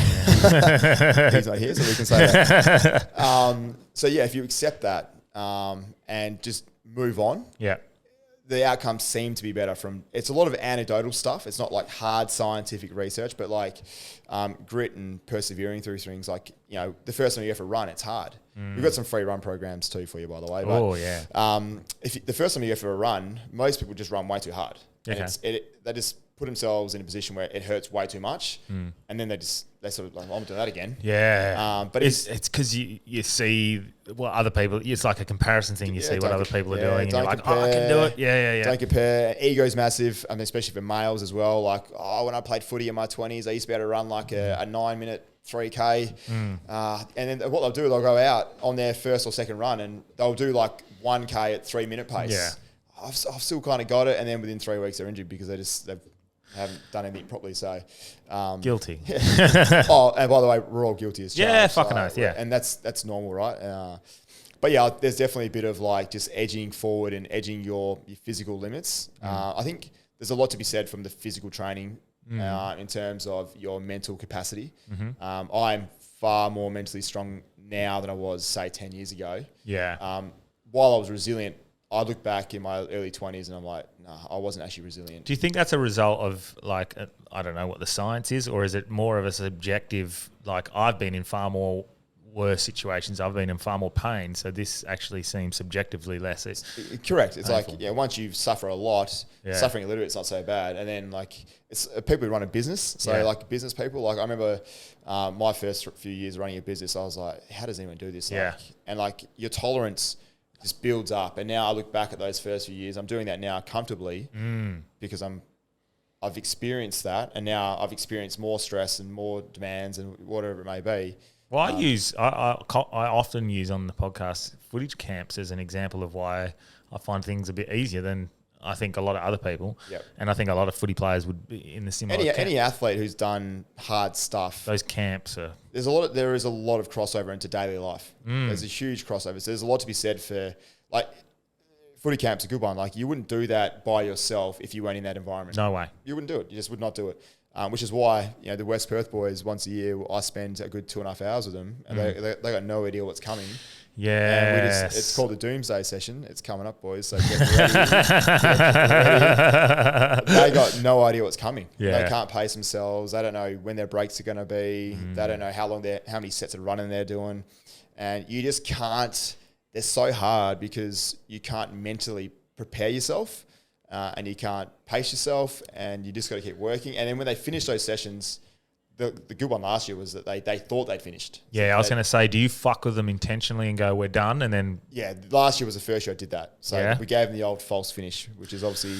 He's not here, so we can say that. So yeah, if you accept that. And just move on. Yeah. The outcomes seem to be better it's a lot of anecdotal stuff. It's not like hard scientific research, but like grit and persevering through things. Like, the first time you ever run, it's hard. We've got some free run programs too for you, by the way. But, the first time you ever run, most people just run way too hard. Okay. And they just put themselves in a position where it hurts way too much. And then they sort of like, I'm doing that again. Yeah. But it's because you see what other people, it's like a comparison thing. You see what other people are doing, and you're like, I can do it. Yeah. Don't compare. Ego's massive. I mean, especially for males as well. Like, when I played footy in my 20s, I used to be able to run like a 9-minute 3K. And then what they'll do is they'll go out on their first or second run and they'll do like 1K at 3-minute pace. Yeah. I've still kind of got it. And then within 3 weeks, they're injured because they haven't done anything properly. So guilty. And by the way, we're all guilty as charged. Yeah, fucking oath. Yeah, and that's normal, right? But yeah, there's definitely a bit of like just edging forward and edging your physical limits. I think there's a lot to be said from the physical training in terms of your mental capacity. I'm far more mentally strong now than I was, say, 10 years ago. Yeah. While I was resilient, I look back in my early 20s and I'm like, no, I wasn't actually resilient. Do you think that's a result of like, I don't know what the science is, or is it more of a subjective, like I've been in far more worse situations, I've been in far more pain, so this actually seems subjectively less. Correct. It's painful. like, once you suffer a lot, suffering a little bit, it's not so bad. And then like, it's people who run a business. So like business people, like I remember my first few years running a business, I was like, how does anyone do this? Like, and like your tolerance just builds up. And now I look back at those first few years, I'm doing that now comfortably because I've experienced that, and now I've experienced more stress and more demands and whatever it may be. Well, I often use on the podcast footage camps as an example of why I find things a bit easier than I think a lot of other people. Yep. And I think a lot of footy players would be in the similar camp. Any athlete who's done hard stuff. Those camps are... There is a lot of crossover into daily life. There's a huge crossover. So there's a lot to be said for, like, footy camp's a good one. Like, you wouldn't do that by yourself if you weren't in that environment. No way. You wouldn't do it. You just would not do it. Which is why, the West Perth boys, once a year, I spend a good 2.5 hours with them, and they got no idea what's coming. Yeah, it's called the Doomsday Session. It's coming up, boys. So get ready. They got no idea what's coming. Yeah. They can't pace themselves. They don't know when their breaks are going to be. They don't know how many sets of running they're doing, and you just can't. They're so hard because you can't mentally prepare yourself, and you can't pace yourself, and you just got to keep working. And then when they finish those sessions. The good one last year was that they thought they'd finished. Yeah, so I was going to say, do you fuck with them intentionally and go, we're done, and then... Yeah, last year was the first year I did that. So we gave them the old false finish, which is obviously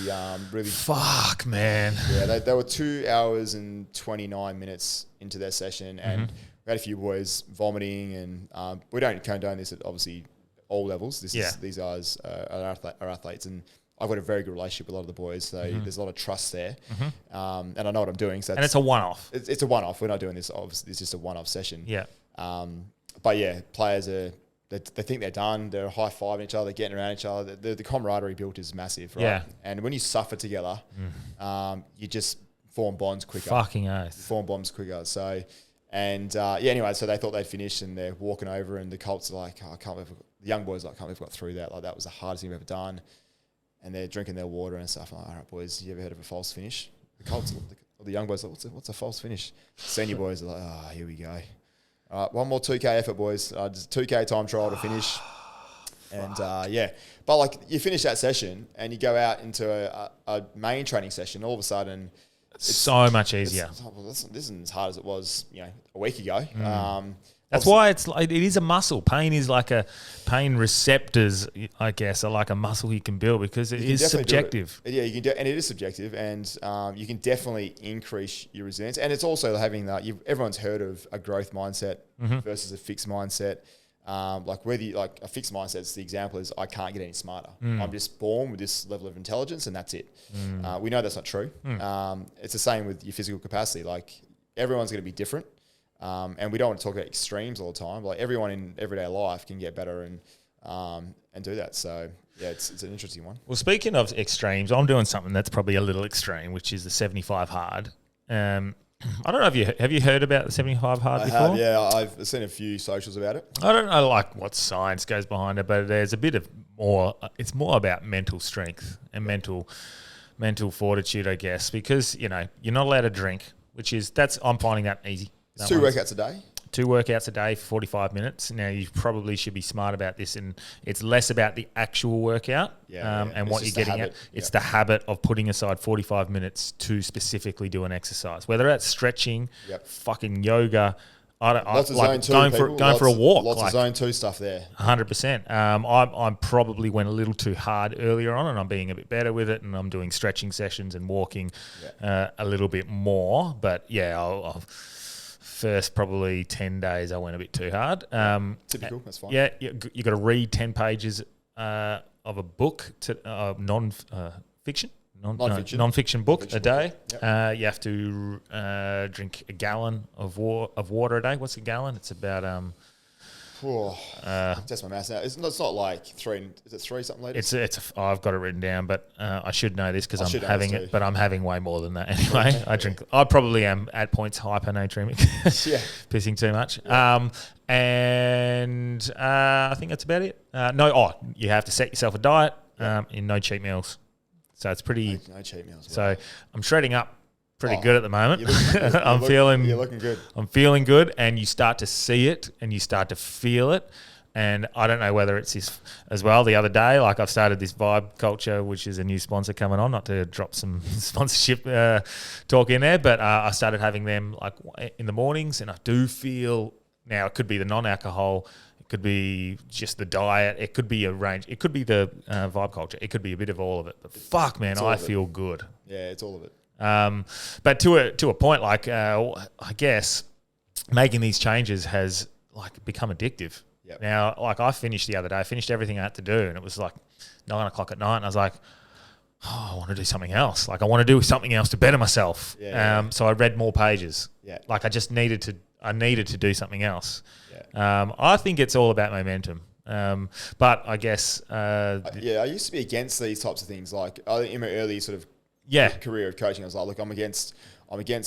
really... Fuck, man. Yeah, they were 2 hours and 29 minutes into their session, and we had a few boys vomiting, and we don't condone this at obviously all levels. These guys are athletes, and I've got a very good relationship with a lot of the boys, so there's a lot of trust there, and I know what I'm doing. So And it's a one-off. it's a one-off. We're not doing this. Obviously, it's just a one-off session. Yeah. But yeah, players they think they're done. They're high-fiving each other, they're getting around each other. The camaraderie built is massive, right? Yeah. And when you suffer together, you just form bonds quicker. Fucking oath. Form bonds quicker. So, and anyway, so they thought they'd finished, and they're walking over, and the Colts are like, oh, I can't believe the young boys are like, I can't believe we got through that. Like, that was the hardest thing we've ever done. And they're drinking their water and stuff. I'm like, all right, boys, you ever heard of a false finish? The Colts, the young boys are like, what's a false finish? Senior boys are like, oh, here we go. All right, one more 2K effort, boys. Just 2K time trial to finish. And but like you finish that session and you go out into a main training session, all of a sudden It's so much easier. This isn't as hard as it was, a week ago. That's why it is a muscle. Pain is like pain receptors, I guess, are like a muscle you can build because it is subjective. Yeah, you can, and it is subjective, and you can definitely increase your resilience. And it's also having that. Everyone's heard of a growth mindset versus a fixed mindset. Like a fixed mindset, the example is I can't get any smarter. I'm just born with this level of intelligence, and that's it. We know that's not true. It's the same with your physical capacity. Like everyone's going to be different. And we don't want to talk about extremes all the time. Like everyone in everyday life can get better and do that. So yeah, it's an interesting one. Well, speaking of extremes, I'm doing something that's probably a little extreme, which is the 75 hard. I don't know if have you heard about the 75 hard before? I have, yeah. I've seen a few socials about it. I don't know like what science goes behind it, but there's a bit of more. It's more about mental strength and mental fortitude, I guess, because you're not allowed to drink, I'm finding that easy. It's 2 workouts a day? 2 workouts a day for 45 minutes. Now, you probably should be smart about this, and it's less about the actual workout and what you're getting at. It's the habit of putting aside 45 minutes to specifically do an exercise, whether that's stretching, fucking yoga. Lots of zone 2 going for a walk. Lots of zone 2 stuff there. 100%. I probably went a little too hard earlier on, and I'm being a bit better with it, and I'm doing stretching sessions and walking a little bit more. But yeah, I'll first probably 10 days I went a bit too hard. Typical, that's fine. Yeah, you got to read 10 pages of a book, non-fiction book a day. Yep. You have to drink a gallon of water a day. What's a gallon? It's about... that's my maths now. It's not like 3. Is it 3 something later? I've got it written down, but I should know this because I'm having it. But I'm having way more than that anyway. I probably am at points hypernatremic, pissing too much. Yeah. I think that's about it. You have to set yourself a diet. In no cheat meals. So it's pretty. No cheat meals. So I'm shredding up pretty good at the moment. You're looking good. I'm feeling good, and you start to see it and you start to feel it. And I don't know whether it's this as well. The other day, like I've started this Vibe Culture, which is a new sponsor coming on, not to drop some sponsorship talk in there, but I started having them like in the mornings, and I do feel now it could be the non-alcohol, it could be just the diet, it could be a range, it could be the Vibe Culture, it could be a bit of all of it. But fuck, man, I feel good. Yeah, it's all of it. But to a point, like I guess making these changes has like become addictive. Yep. Now, like I finished the other day, I finished everything I had to do, and it was like 9 o'clock at night, and I was like, I want to do something else. Like I want to do something else to better myself. So I read more pages. Yeah. Like I needed to do something else. Yeah. I think it's all about momentum. But I guess I used to be against these types of things. Like in my early sort of career of coaching, I was like, look, I'm against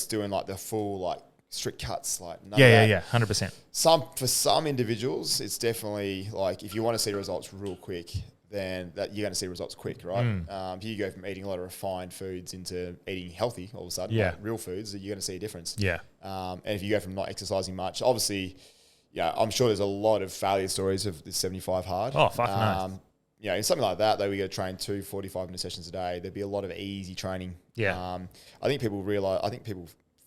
doing like the full like strict cuts, like 100%. For some individuals, it's definitely like if you want to see results real quick, then that you're going to see results quick, right? Here you go from eating a lot of refined foods into eating healthy all of a sudden, like real foods, you're going to see a difference. Yeah. And if you go from not exercising much, obviously, I'm sure there's a lot of failure stories of the 75 hard. Oh, fuck no. In something like that, though, we got to train 2 45-minute sessions a day. There'd be a lot of easy training. Yeah. I think people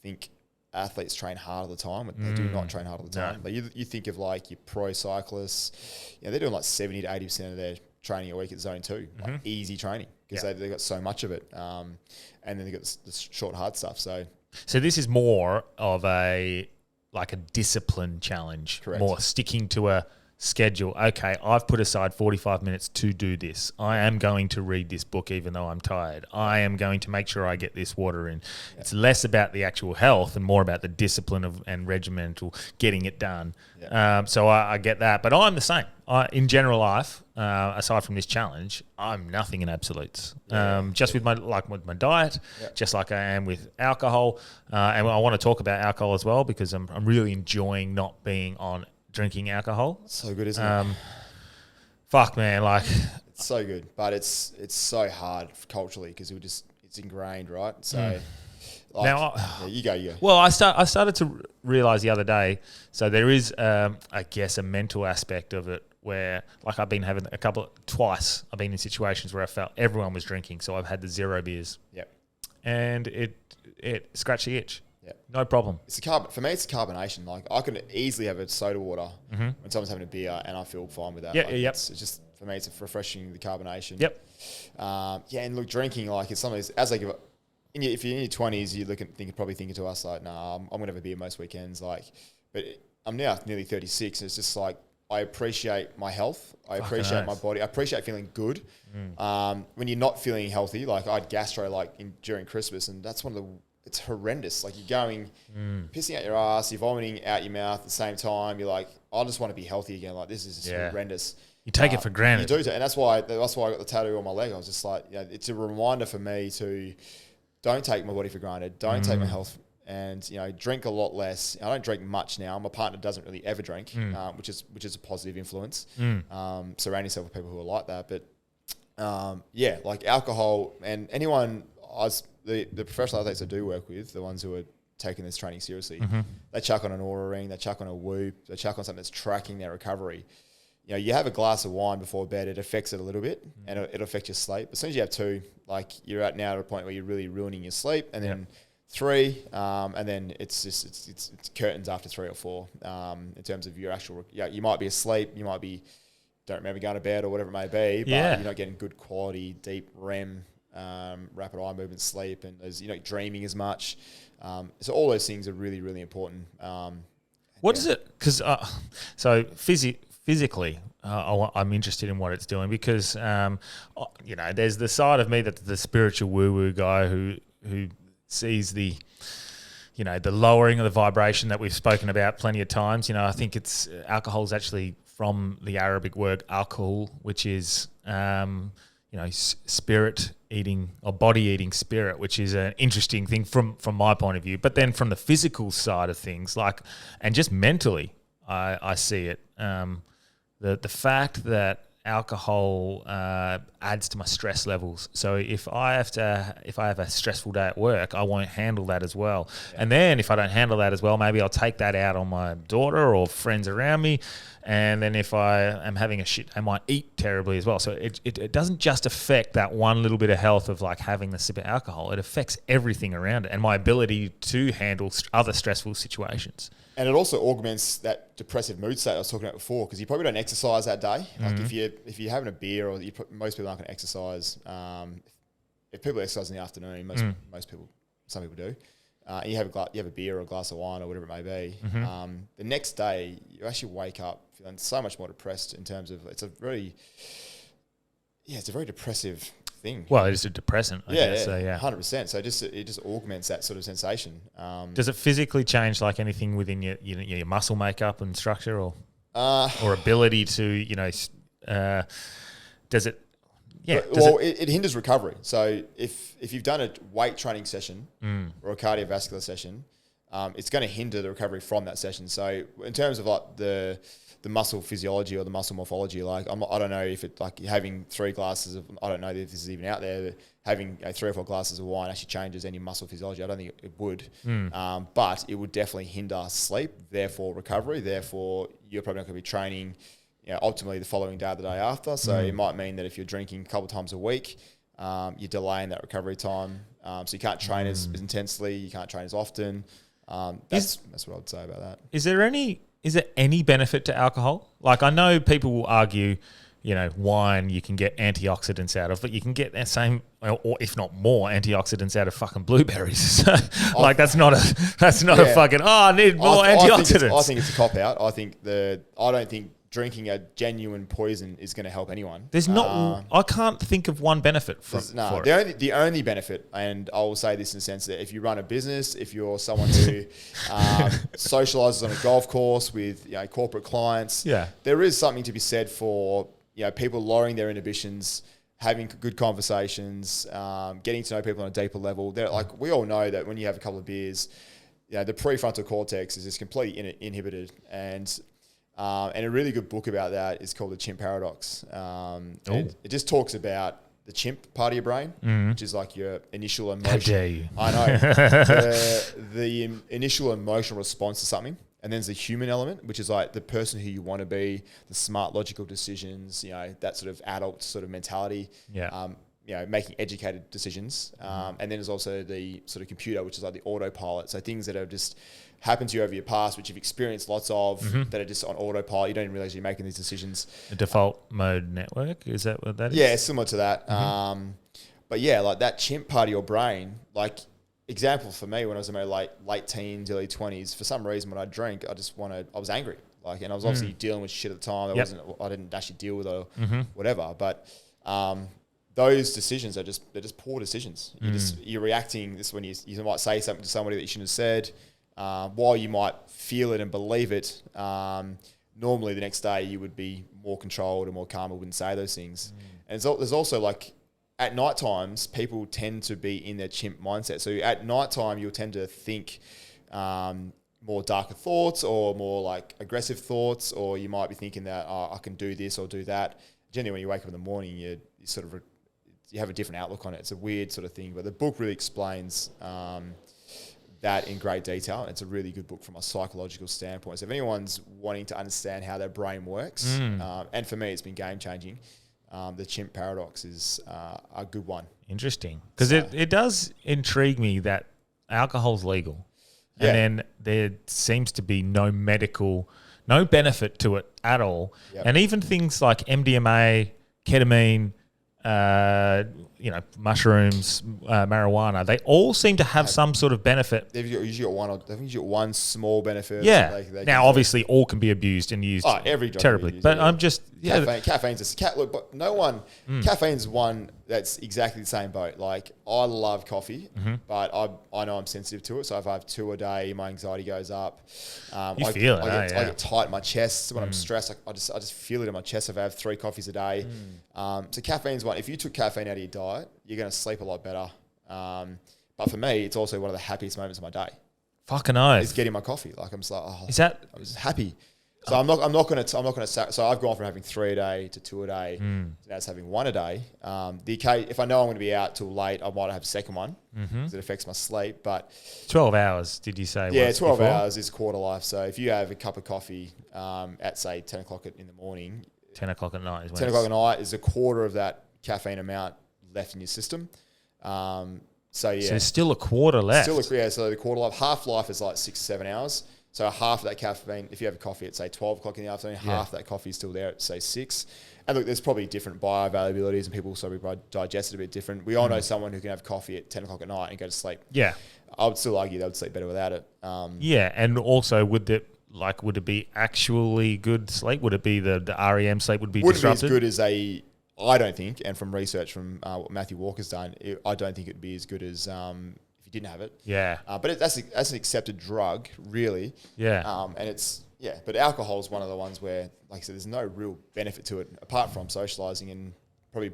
think athletes train hard all the time, but they do not train hard all the time. No. But you think of like your pro cyclists, they're doing like 70 to 80% of their training a week at zone 2, like easy training because they've got so much of it. And then they've got the short hard stuff. So this is more of a discipline challenge. Correct. More sticking to a schedule, okay, I've put aside 45 minutes to do this. I am going to read this book even though I'm tired. I am going to make sure I get this water in. Yeah. It's less about the actual health and more about the discipline and regimental getting it done. Yeah. So I get that. But I'm the same. In general life, aside from this challenge, I'm nothing in absolutes. Just with my diet, just like I am with alcohol. And I want to talk about alcohol as well because I'm really enjoying not being on drinking alcohol. So good, isn't it? Fuck, man, like it's so good, but it's so hard culturally because it's ingrained, right? So now, you go. Well, I started to realize the other day. So there is, I guess, a mental aspect of it where, like, I've been having twice. I've been in situations where I felt everyone was drinking, so I've had the 0 beers. Yep. And it scratched the itch. No problem. For me, it's carbonation. Like, I can easily have a soda water when someone's having a beer, and I feel fine with that. It's just, for me, it's refreshing, the carbonation. Yep. And look, drinking, like, it's something as like if you're in your 20s, you're probably thinking to us like, nah, I'm gonna have a beer most weekends. Like, but I'm now nearly 36, and it's just like I appreciate my health. I appreciate my body. I appreciate feeling good. When you're not feeling healthy, like I had gastro during Christmas, and that's it's horrendous. Like, you're going, pissing out your ass, you're vomiting out your mouth at the same time. You're like, I just want to be healthy again. Like, this is just horrendous. You take it for granted. You do, and that's why I got the tattoo on my leg. I was just like, it's a reminder for me to don't take my body for granted. Don't take my health, and drink a lot less. I don't drink much now. My partner doesn't really ever drink, which is a positive influence. Surround yourself with people who are like that. But like alcohol and anyone the professional athletes I do work with, the ones who are taking this training seriously, they chuck on an Oura ring, they chuck on a Whoop, they chuck on something that's tracking their recovery. You have a glass of wine before bed, it affects it a little bit, and it'll affect your sleep. As soon as you have 2, like, you're at now at a point where you're really ruining your sleep, and then 3, and then it's curtains after 3 or 4 in terms of your actual. You might be asleep, you might be don't remember going to bed or whatever it may be, but you're not getting good quality deep REM. Rapid eye movement sleep, and there's dreaming as much. So all those things are really, really important. What is it? Because so physically, I'm interested in what it's doing because there's the side of me that's the spiritual woo-woo guy who sees the lowering of the vibration that we've spoken about plenty of times. I think alcohol is actually from the Arabic word alcohol, which is spirit eating or body eating spirit, which is an interesting thing from my point of view. But then from the physical side of things, and just mentally, I see it. The fact that alcohol adds to my stress levels. So if I have a stressful day at work, I won't handle that as well. Yeah. And then if I don't handle that as well, maybe I'll take that out on my daughter or friends around me. And then if I am having I might eat terribly as well. So it doesn't just affect that one little bit of health of like having the sip of alcohol. It affects everything around it and my ability to handle other stressful situations. And it also augments that depressive mood state I was talking about before, because you probably don't exercise that day. Like if you're having a beer, or most people aren't going to exercise. If people exercise in the afternoon, some people do. You have a beer or a glass of wine or whatever it may be. The next day, you actually wake up feeling so much more depressed. In terms of it's a very depressive thing. Well, it is a depressant, I guess. So, 100%. So it just augments that sort of sensation. Does it physically change like anything within your muscle makeup and structure, or ability to does it? Yeah. It hinders recovery. So if you've done a weight training session or a cardiovascular session, it's going to hinder the recovery from that session. So in terms of like the muscle physiology or the muscle morphology, like I don't know if it like having 3 glasses of, I don't know if this is even out there, having 3 or 4 glasses of wine actually changes any muscle physiology. I don't think it would, but it would definitely hinder sleep, therefore recovery, therefore you're probably not going to be training optimally the following day or the day after. So it might mean that if you're drinking a couple of times a week, you're delaying that recovery time. So you can't train as intensely, you can't train as often. That's what I would say about that. Is there any benefit to alcohol? Like, I know people will argue, wine you can get antioxidants out of, but you can get that same, or if not more, antioxidants out of fucking blueberries. So, that's not a fucking, I need more antioxidants. I think it's a cop out. I don't think drinking a genuine poison is going to help anyone. There's not. I can't think of one benefit from. No, the only benefit, and I will say this in the sense that if you run a business, if you're someone who socializes on a golf course with corporate clients, there is something to be said for people lowering their inhibitions, having good conversations, getting to know people on a deeper level. They're like, we all know that when you have a couple of beers, the prefrontal cortex is just completely inhibited, and a really good book about that is called The Chimp Paradox. It just talks about the chimp part of your brain, which is like your initial emotion. How dare you? I know. the initial emotional response to something. And then there's the human element, which is like the person who you want to be, the smart, logical decisions, that sort of adult sort of mentality. Yeah. Making educated decisions. And then there's also the sort of computer, which is like the autopilot. So things that have just happened to you over your past, which you've experienced lots of, that are just on autopilot. You don't even realize you're making these decisions. The default mode network, is that what that is? Yeah, similar to that. But yeah, like that chimp part of your brain, like example for me when I was in my late teens, early 20s, for some reason when I drank, I was angry. And I was obviously dealing with shit at the time. I didn't actually deal with it or whatever. But those decisions they're just poor decisions. You're reacting this when you might say something to somebody that you shouldn't have said. While you might feel it and believe it, normally the next day you would be more controlled and more calm and wouldn't say those things. And there's also like at night times, people tend to be in their chimp mindset. So at night time, you'll tend to think more darker thoughts or more like aggressive thoughts, or you might be thinking that I can do this or do that. Generally, when you wake up in the morning, you have a different outlook on it. It's a weird sort of thing, but the book really explains that in great detail. It's a really good book from a psychological standpoint. So if anyone's wanting to understand how their brain works, and for me, it's been game changing. The Chimp Paradox is a good one. Interesting, because it does intrigue me that alcohol's legal, and then there seems to be no benefit to it at all, and even things like MDMA, ketamine, mushrooms, marijuana, they all seem to have some sort of benefit. They've usually got one small benefit. Yeah. Now, obviously, all can be abused and used every drug terribly. Used, but I'm just... Caffeine's look, but no one... Caffeine's one that's exactly the same boat. Like, I love coffee, but I know I'm sensitive to it. So if I have 2 a day, my anxiety goes up. I get tight in my chest when I'm stressed. I just feel it in my chest if I have 3 coffees a day. So caffeine's one. If you took caffeine out of your diet, you're going to sleep a lot better. But for me, it's also one of the happiest moments of my day. Fucking oath. It's getting my coffee. Like I'm just like, I was happy. So I'm not going to. So I've gone from having 3 a day to 2 a day. To now it's having 1 a day. If I know I'm going to be out till late, I might have a second one because it affects my sleep. But 12 hours, did you say? Yeah, 12 hours is quarter life. So if you have a cup of coffee at say 10 o'clock in the morning, 10 o'clock at night is when 10 o'clock at night is a quarter of that caffeine amount left in your system. So there's still a quarter left. So the quarter life, half life is like 6-7 hours. So half of that caffeine, if you have a coffee at say 12 o'clock in the afternoon, half that coffee is still there at say 6. And look, there's probably different bioavailabilities and people digest it a bit different. We all know someone who can have coffee at 10 o'clock at night and go to sleep. Yeah. I would still argue they would sleep better without it. And also would it be actually good sleep? Would it be the REM sleep would be disrupted? Wouldn't be as good as I don't think, and from research from what Matthew Walker's done, I don't think it'd be as good as if you didn't have it. Yeah. But that's an accepted drug, really. Yeah. And it's, but alcohol is one of the ones where, like I said, there's no real benefit to it apart from socializing and probably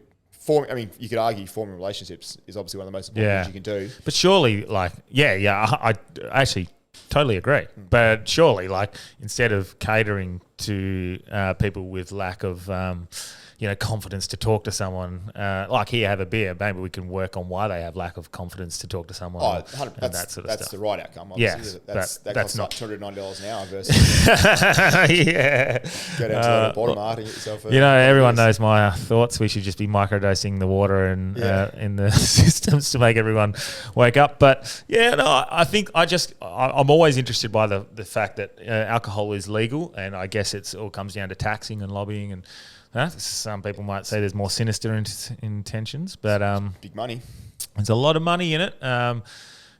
you could argue forming relationships is obviously one of the most important things you can do. But surely, I actually totally agree. But surely, instead of catering to people with lack of confidence to talk to someone, here, have a beer. Maybe we can work on why they have lack of confidence to talk to someone. And that sort of stuff. That's the right outcome. Yes, that costs not $290 an hour versus go down to the bottom art and get yourself. Everyone knows my thoughts. We should just be microdosing the water and in the systems to make everyone wake up. But I think I'm always interested by the fact that alcohol is legal, and I guess it all comes down to taxing and lobbying and. Some people might say there's more sinister intentions, but big money. There's a lot of money in it.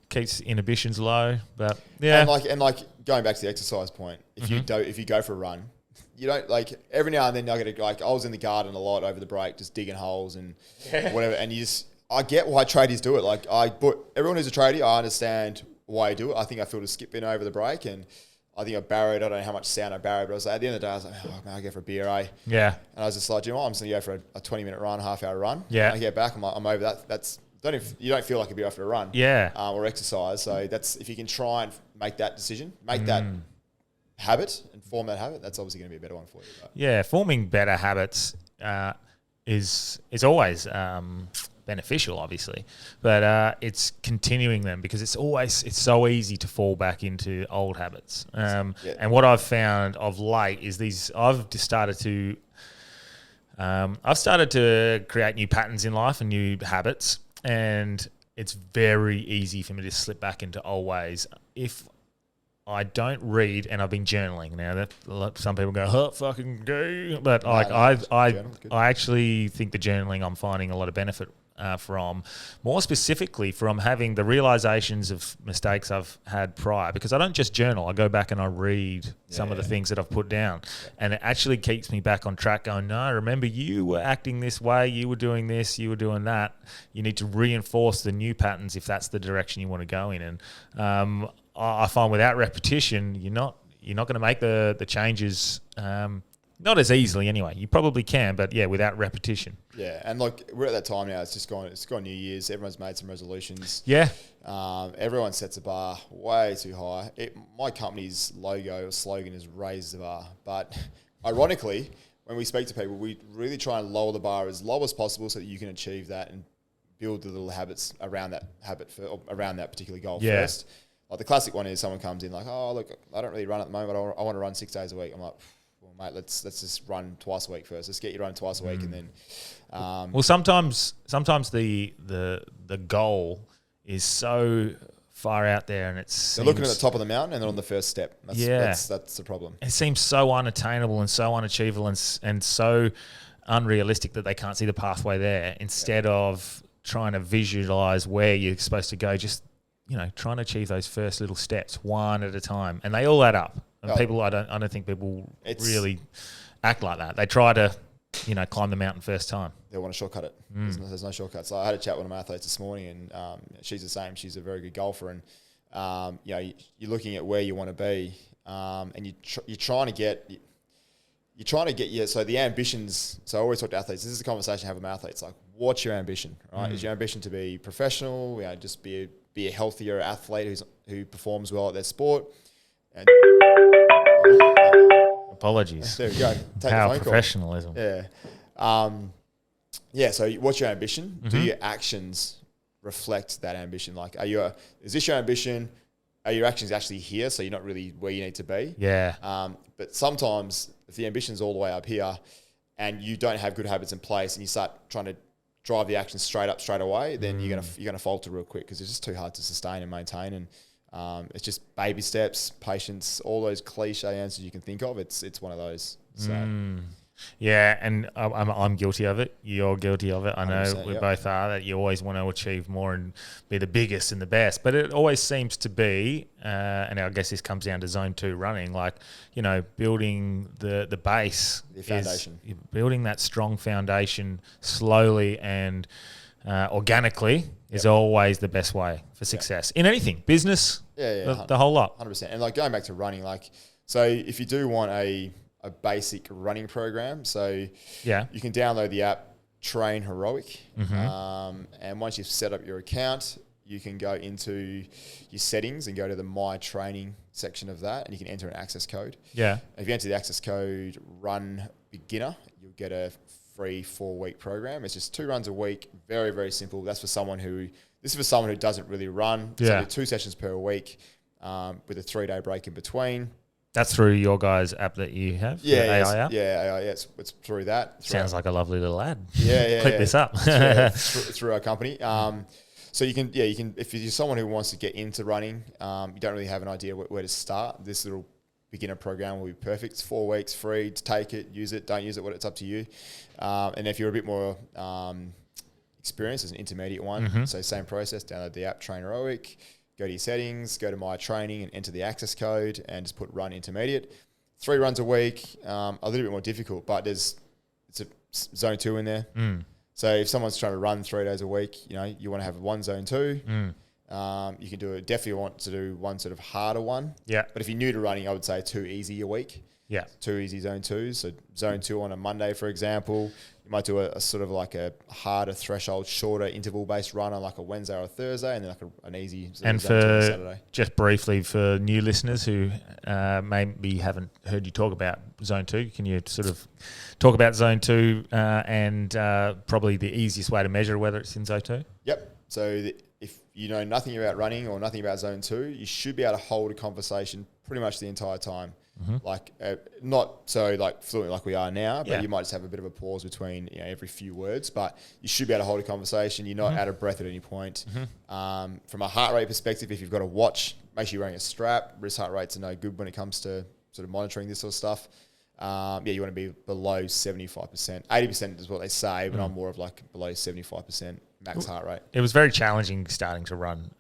Keeps inhibitions low, but and going back to the exercise point, if you go for a run, you don't like every now and then I get like I was in the garden a lot over the break, just digging holes and whatever. And I get why tradies do it. Like everyone who's a tradie, I understand why you do it. I think I feel to skip in over the break, and I think I barrowed. I don't know how much sound I barrowed, but I was like, at the end of the day, I was like, oh man, I go for a beer, eh? Yeah. And I was just like, you know what, I'm just gonna go for a 20-minute run, half-hour run. Yeah. And I get back, I'm over that. You don't feel like a beer after a run. Yeah. Or exercise. So that's if you can try and make that decision, make that habit and form that habit, that's obviously going to be a better one for you. Right? Yeah, forming better habits is always beneficial, obviously, but it's continuing them because it's so easy to fall back into old habits. And what I've found of late is I've started to create new patterns in life and new habits, and it's very easy for me to slip back into old ways if I don't read, and I've been journaling. Now that some people go, "Oh, fucking gay," but I actually think the journaling I'm finding a lot of benefit from, more specifically from having the realizations of mistakes I've had prior. Because I don't just journal; I go back and I read some of the things that I've put down, and it actually keeps me back on track. Going, no, remember you were acting this way, you were doing this, you were doing that. You need to reinforce the new patterns if that's the direction you want to go in, and I find without repetition, you're not going to make the changes not as easily anyway. You probably can, but yeah, without repetition. Yeah, and like we're at that time now. It's gone New Year's. Everyone's made some resolutions. Yeah. Everyone sets a bar way too high. My company's logo or slogan is "Raise the Bar," but ironically, when we speak to people, we really try and lower the bar as low as possible so that you can achieve that and build the little habits around that around that particular goal first. Like the classic one is someone comes in like, oh, look, I don't really run at the moment. I want to run 6 days a week. I'm like, well, mate, let's just run twice a week first. Let's get you running twice a week, and then. Well, sometimes the goal is so far out there, and they're looking at the top of the mountain and they're on the first step. That's the problem. It seems so unattainable and so unachievable and so unrealistic that they can't see the pathway there. Instead of trying to visualize where you're supposed to go, just trying to achieve those first little steps one at a time, and they all add up. And I don't think people really act like that. They try to, climb the mountain first time. They want to shortcut it. There's no shortcuts. So I had a chat with my athletes this morning, and she's the same. She's a very good golfer, and you're looking at where you want to be, and you're trying to get. So the ambitions. So I always talk to athletes. This is a conversation I have with my athletes. Like, what's your ambition? Right? Is your ambition to be professional? Just be a healthier athlete who performs well at their sport? And apologies. There we go. Take How the phone professionalism. Call. Yeah. So what's your ambition? Do your actions reflect that ambition? Like, is this your ambition? Are your actions actually here? So you're not really where you need to be. Yeah. But sometimes if the ambition's all the way up here and you don't have good habits in place and you start trying to drive the action straight away, then you're gonna falter real quick because it's just too hard to sustain and maintain. And it's just baby steps, patience, all those cliche answers you can think of. It's one of those. So. Yeah, and I'm guilty of it. You're guilty of it. I know we both are, that you always want to achieve more and be the biggest and the best. But it always seems to be, and I guess this comes down to zone 2 running, like, building the base. The foundation. Building that strong foundation slowly and organically is always the best way for success. In anything, business, the whole lot. 100%. And like going back to running, like, so if you do want a basic running program. So you can download the app Train Heroic. And once you've set up your account, you can go into your settings and go to the My Training section of that, and you can enter an access code. Yeah. If you enter the access code Run Beginner, you'll get a free 4-week program. It's just 2 runs a week. Very, very simple. This is for someone who doesn't really run. So 2 sessions per week with a 3-day break in between. That's through your guys' app that you have? AI app? AI, it's through that. Sounds like a lovely little ad. Click this up. through our company. So you can, if you're someone who wants to get into running, you don't really have an idea where to start, this little beginner program will be perfect. It's 4 weeks free to take it, use it, don't use it, it's up to you. And if you're a bit more experienced, as an intermediate one, so same process, download the app Train Heroic, go to your settings, go to My Training and enter the access code and just put Run Intermediate. 3 runs a week, a little bit more difficult, but it's a zone 2 in there. So if someone's trying to run 3 days a week, you know, you want to have one zone 2. You can do it. Definitely want to do one sort of harder one. Yeah. But if you're new to running, I would say 2 easy a week. Yeah. 2 easy zone 2s. So zone 2 on a Monday, for example. You might do a sort of like a harder threshold, shorter interval-based run on like a Wednesday or a Thursday, and then like an easy sort And of zone 2 on a Saturday. just briefly for new listeners who maybe haven't heard you talk about Zone 2, can you sort of talk about Zone 2 and probably the easiest way to measure whether it's in Zone 2? Yep. So if you know nothing about running or nothing about zone 2, you should be able to hold a conversation pretty much the entire time. Like not so like fluent like we are now, but you might just have a bit of a pause between every few words. But you should be able to hold a conversation. You're not out of breath at any point. From a heart rate perspective, if you've got a watch, make sure you're wearing a strap. Wrist heart rates are no good when it comes to sort of monitoring this sort of stuff. You want to be below 75%. 80% is what they say, but I'm more of like below 75% max heart rate. It was very challenging starting to run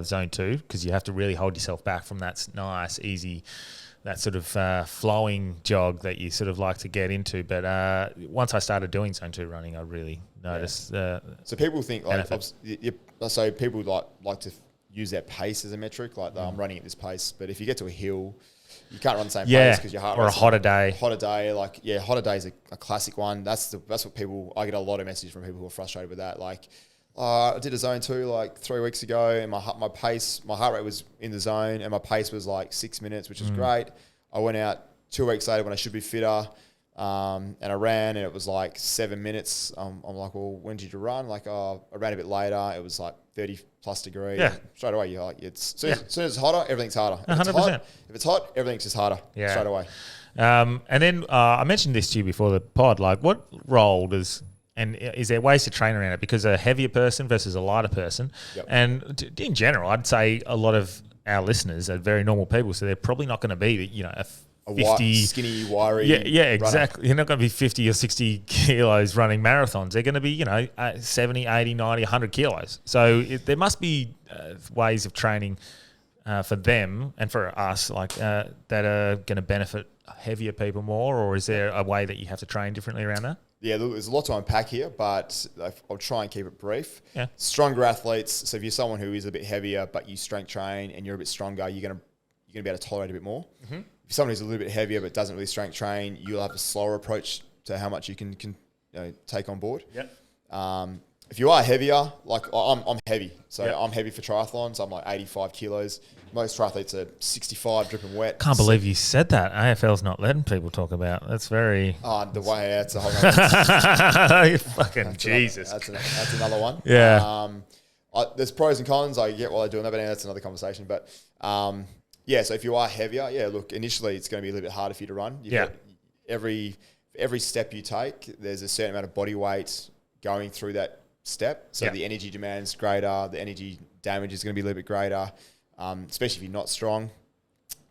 Zone 2 because you have to really hold yourself back from that nice, easy, that sort of flowing jog that you sort of like to get into. But once I started doing Zone 2 running, I really noticed. So people think like, benefit. so people like to use their pace as a metric. Like I'm running at this pace, but if you get to a hill, you can't run the same pace because your heart rate. Or a hotter day. Hotter day, hotter day is a classic one. That's what people. I get a lot of messages from people who are frustrated with that. Like, I did a zone 2 like 3 weeks ago, and my heart rate was in the zone, and my pace was like 6 minutes, which is great. I went out 2 weeks later when I should be fitter, and I ran, and it was like 7 minutes. I'm like, well, when did you run? Like, I ran a bit later. It was like 30 plus degrees. Yeah. Straight away, you're like, as soon as it's hotter, everything's harder. 100%. If it's hot, everything's just harder. Yeah. Straight away. And then I mentioned this to you before the pod, like what role and is there ways to train around it? Because a heavier person versus a lighter person. Yep. And in general, I'd say a lot of our listeners are very normal people, so they're probably not going to be, a 50... skinny, wiry Yeah, runner. exactly. You're not going to be 50 or 60 kilos running marathons. They're going to be, 70, 80, 90, 100 kilos. So there must be ways of training for them and for us that are going to benefit heavier people more, or is there a way that you have to train differently around that? Yeah, look, there's a lot to unpack here, but I'll try and keep it brief. Yeah. Stronger athletes. So if you're someone who is a bit heavier, but you strength train and you're a bit stronger, you're gonna be able to tolerate a bit more. If you're someone who's a little bit heavier but doesn't really strength train, you'll have a slower approach to how much you can take on board. Yeah. If you are heavier, like I'm heavy, so I'm heavy for triathlons. I'm like 85 kilos. Most triathletes are 65, dripping wet. Can't believe you said that. AFL's not letting people talk about. That's very... The way that's a whole other fucking Jesus. That's another one. Yeah. There's pros and cons. I get why they're doing that, but that's another conversation. But so if you are heavier, look, initially it's going to be a little bit harder for you to run. Every step you take, there's a certain amount of body weight going through that step. So the energy demand's greater. The energy damage is going to be a little bit greater. Especially if you're not strong.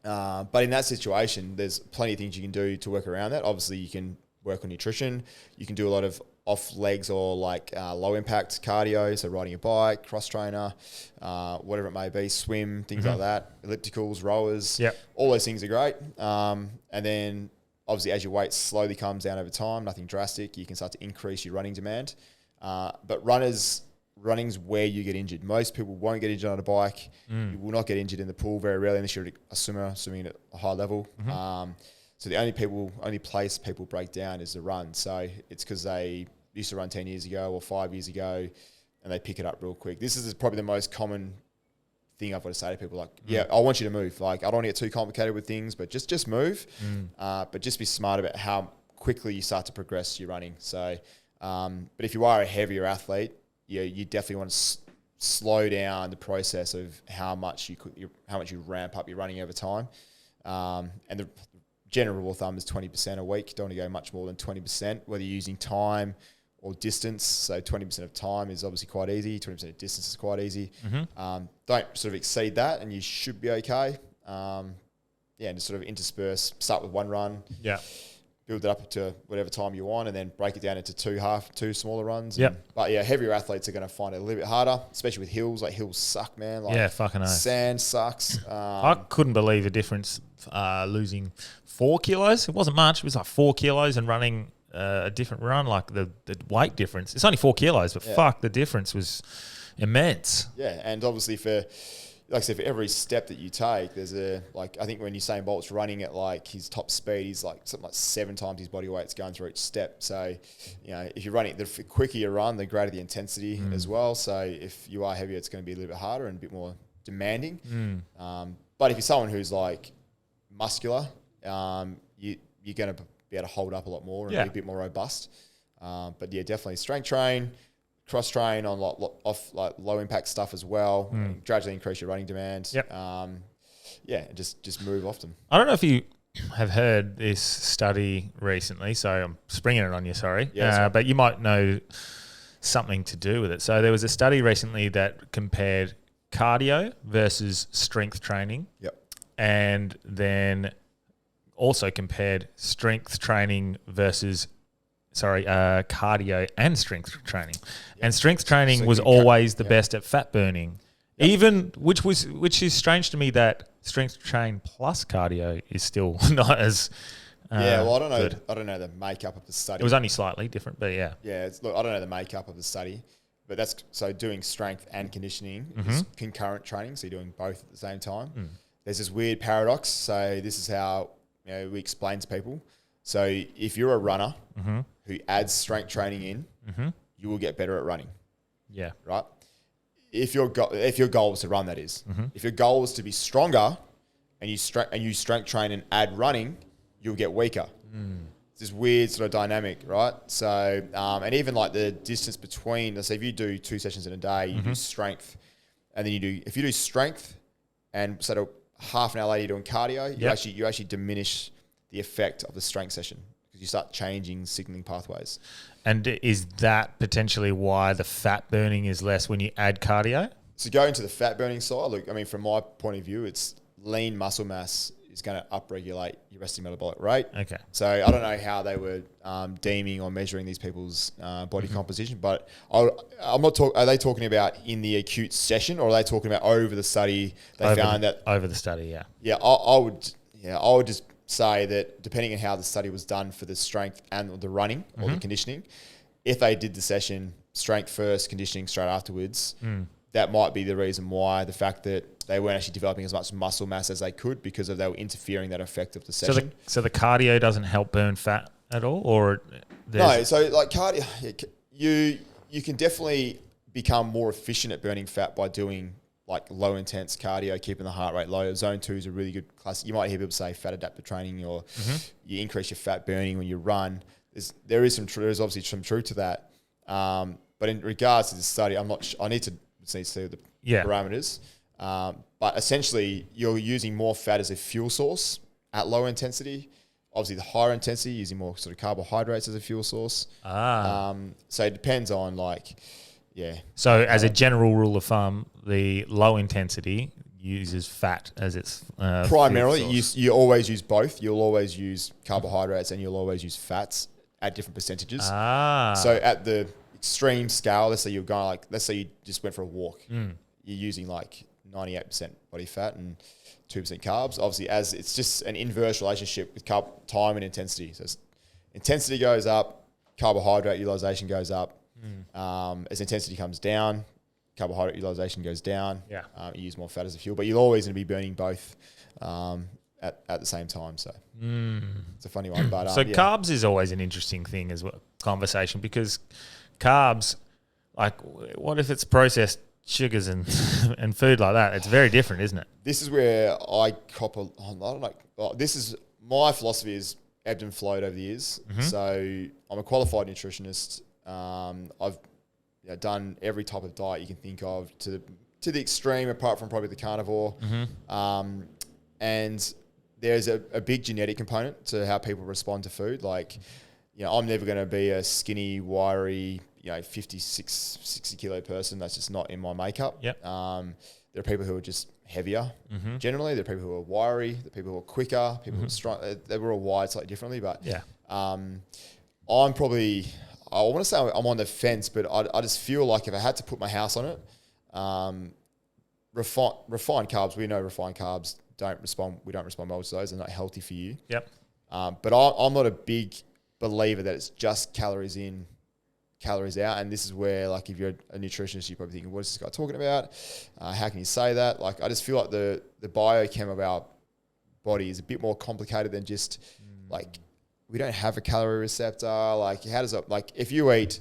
But in that situation, there's plenty of things you can do to work around that. Obviously, you can work on nutrition. You can do a lot of off legs or low impact cardio, so riding a bike, cross trainer, whatever it may be, swim, things like that, ellipticals, rowers. All those things are great. And then obviously as your weight slowly comes down over time, nothing drastic, you can start to increase your running demand. But running's where you get injured. Most people won't get injured on a bike. You will not get injured in the pool very rarely unless you're a swimmer swimming at a high level. So the only place people break down is the run. So it's because they used to run 10 years ago or 5 years ago and they pick it up real quick. This is probably the most common thing I've got to say to people. Like, I want you to move. Like, I don't want to get too complicated with things, but just move. But just be smart about how quickly you start to progress your running. So, but if you are a heavier athlete, you definitely want to slow down the process of how much you ramp up your running over time. And the general rule of thumb is 20% a week. Don't want to go much more than 20%, whether you're using time or distance. So 20% of time is obviously quite easy. 20% of distance is quite easy. Don't sort of exceed that and you should be okay. And just sort of intersperse, start with one run. build it up to whatever time you want, and then break it down into two smaller runs. Yep. But yeah, heavier athletes are going to find it a little bit harder, especially with hills. Like hills suck, man. Like Yeah, fucking oath. sand sucks. I couldn't believe the difference losing 4 kilos. It wasn't much. It was like 4 kilos and running a different run, like the weight difference. It's only 4 kilos, but fuck, the difference was immense. Yeah, and obviously like I said, for every step that you take, there's I think when Usain Bolt's running at like his top speed, he's like something like 7 times his body weight's going through each step. So, if you're running, the quicker you run, the greater the intensity as well. So if you are heavier, it's going to be a little bit harder and a bit more demanding. But if you're someone who's like muscular, you're going to be able to hold up a lot more and be a bit more robust. But yeah, definitely strength train, cross train on low impact stuff as well. And gradually increase your running demand. Yep. Just move often. I don't know if you have heard this study recently, so I'm springing it on you, sorry. Yeah, but you might know something to do with it. So there was a study recently that compared cardio versus strength training. Yep. And then also compared strength training versus cardio and strength training. And strength training was always the best at fat burning. Even which is strange to me that strength train plus cardio is still not as well, I don't know. good. I don't know the makeup of the study. It was only slightly different, but yeah. Yeah, I don't know the makeup of the study, but that's so doing strength and conditioning is concurrent training, so you're doing both at the same time. There's this weird paradox. So this is how we explain to people. So if you're a runner who adds strength training in, you will get better at running. Yeah. Right. If your goal was to run, that is. If your goal was to be stronger, and you strength train and add running, you'll get weaker. It's this weird sort of dynamic, right? So and even like the distance between, let's say if you do 2 sessions in a day, you do strength, and then if you do strength, and sort of half an hour later you're doing cardio, you actually diminish the effect of the strength session because you start changing signaling pathways. And is that potentially why the fat burning is less when you add cardio? So going to the fat burning side, look, I mean, from my point of view, it's lean muscle mass is going to upregulate your resting metabolic rate. Okay. So I don't know how they were deeming or measuring these people's body composition, but I'm not talking. Are they talking about in the acute session, or are they talking about over the study? Found that over the study, yeah. Yeah, I would just say that depending on how the study was done for the strength and the running or the conditioning, if they did the session strength first, conditioning straight afterwards, that might be the reason why, the fact that they weren't actually developing as much muscle mass as they could because they were interfering that effect of the session. So the cardio doesn't help burn fat at all, or no? So like cardio, you can definitely become more efficient at burning fat by doing like low intense cardio, keeping the heart rate low. Zone 2 is a really good class. You might hear people say fat adaptive training, or you increase your fat burning when you run. There's obviously some truth to that. But in regards to the study, I'm not. I need to see the parameters. But essentially, you're using more fat as a fuel source at low intensity. Obviously, the higher intensity, using more sort of carbohydrates as a fuel source. So it depends on So as a general rule of thumb, the low intensity uses fat as its primarily. You always use both. You'll always use carbohydrates and you'll always use fats at different percentages. So at the extreme scale, let's say you just went for a walk. You're using like 98% body fat and 2% carbs. Obviously, as it's just an inverse relationship with time and intensity. So intensity goes up, carbohydrate utilization goes up. As intensity comes down, carbohydrate utilization goes down. You use more fat as a fuel, but you're always going to be burning both at the same time. So it's a funny one. But carbs is always an interesting thing as well, conversation, because carbs, like, what if it's processed sugars and and food like that? It's very different, isn't it? This is where I cop I don't know. This is my philosophy is ebbed and flowed over the years. So I'm a qualified nutritionist. I've done every type of diet you can think of to the extreme, apart from probably the carnivore. And there's a big genetic component to how people respond to food. Like, I'm never going to be a skinny, wiry, 56, 60 kilo person. That's just not in my makeup. There are people who are just heavier. Generally, there are people who are wiry, there are people who are quicker, people who are strong. They were all wired slightly differently, but I'm probably, I want to say I'm on the fence, but I just feel like if I had to put my house on it, refined carbs, we know refined carbs we don't respond well to those. They're not healthy for you. Yep. But I'm not a big believer that it's just calories in, calories out. And this is where, like, if you're a nutritionist, you're probably thinking, what is this guy talking about? How can you say that? Like, I just feel like the biochem of our body is a bit more complicated than just like, we don't have a calorie receptor. Like, how does it, like, if you eat,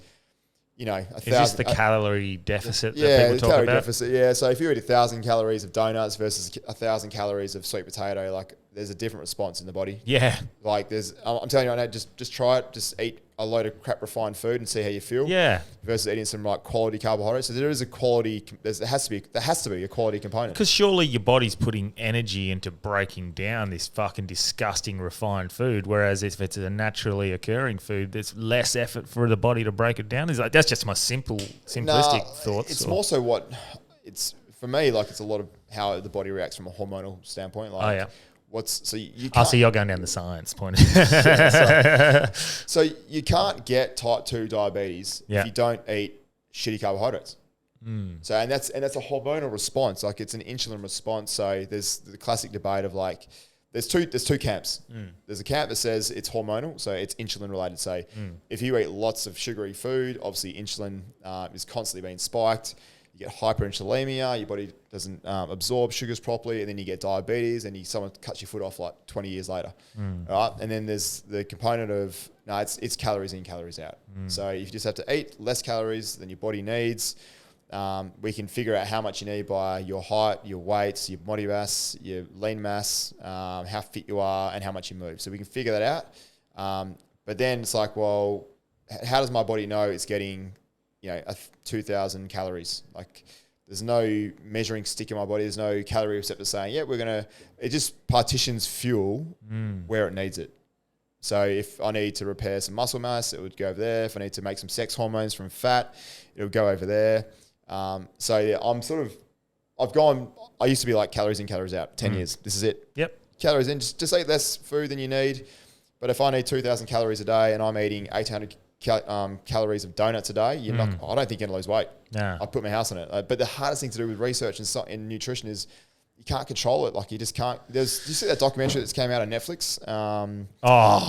you know, Is this the calorie deficit that people the talk calorie about? deficit. Yeah, so if you eat 1,000 calories of donuts versus 1,000 calories of sweet potato, like, there's a different response in the body. Yeah. Like, I'm telling you right now, just try it. Just eat a load of crap refined food and see how you feel. Yeah. Versus eating some like quality carbohydrates. So there is a quality. There has to be a quality component. Because surely your body's putting energy into breaking down this fucking disgusting refined food, whereas if it's a naturally occurring food, there's less effort for the body to break it down. Is like, that's just my simplistic thoughts. It's more so what it's for me. Like, it's a lot of how the body reacts from a hormonal standpoint. Like, Oh, yeah. You Oh, can't, so you're going down the science point. so you can't get type 2 diabetes Yeah. if you don't eat shitty carbohydrates. So and that's a hormonal response. Like, it's an insulin response. So there's the classic debate of like, there's two camps. There's a camp that says it's hormonal, so it's insulin related. So if you eat lots of sugary food, obviously insulin is constantly being spiked. You get hyperinsulinemia, your body doesn't absorb sugars properly, and then you get diabetes, and someone cuts your foot off like 20 years later. Right? And then there's the component of, it's calories in, calories out. So if you just have to eat less calories than your body needs, we can figure out how much you need by your height, your weight, your body mass, your lean mass, how fit you are, and how much you move. So we can figure that out. But then it's like, well, how does my body know it's getting 2,000 calories? Like, there's no measuring stick in my body. There's no calorie receptor saying, it just partitions fuel where it needs it. So if I need to repair some muscle mass, it would go over there. If I need to make some sex hormones from fat, it would go over there. So yeah, I used to be like calories in, calories out, 10 years. This is it. Yep. Calories in, just eat less food than you need. But if I need 2,000 calories a day and I'm eating 800 calories of donuts a day, I don't think you're going to lose weight. No. I put my house on it. But the hardest thing to do with research and nutrition is you can't control it. Like, you just can't. Did you see that documentary that's came out on Netflix?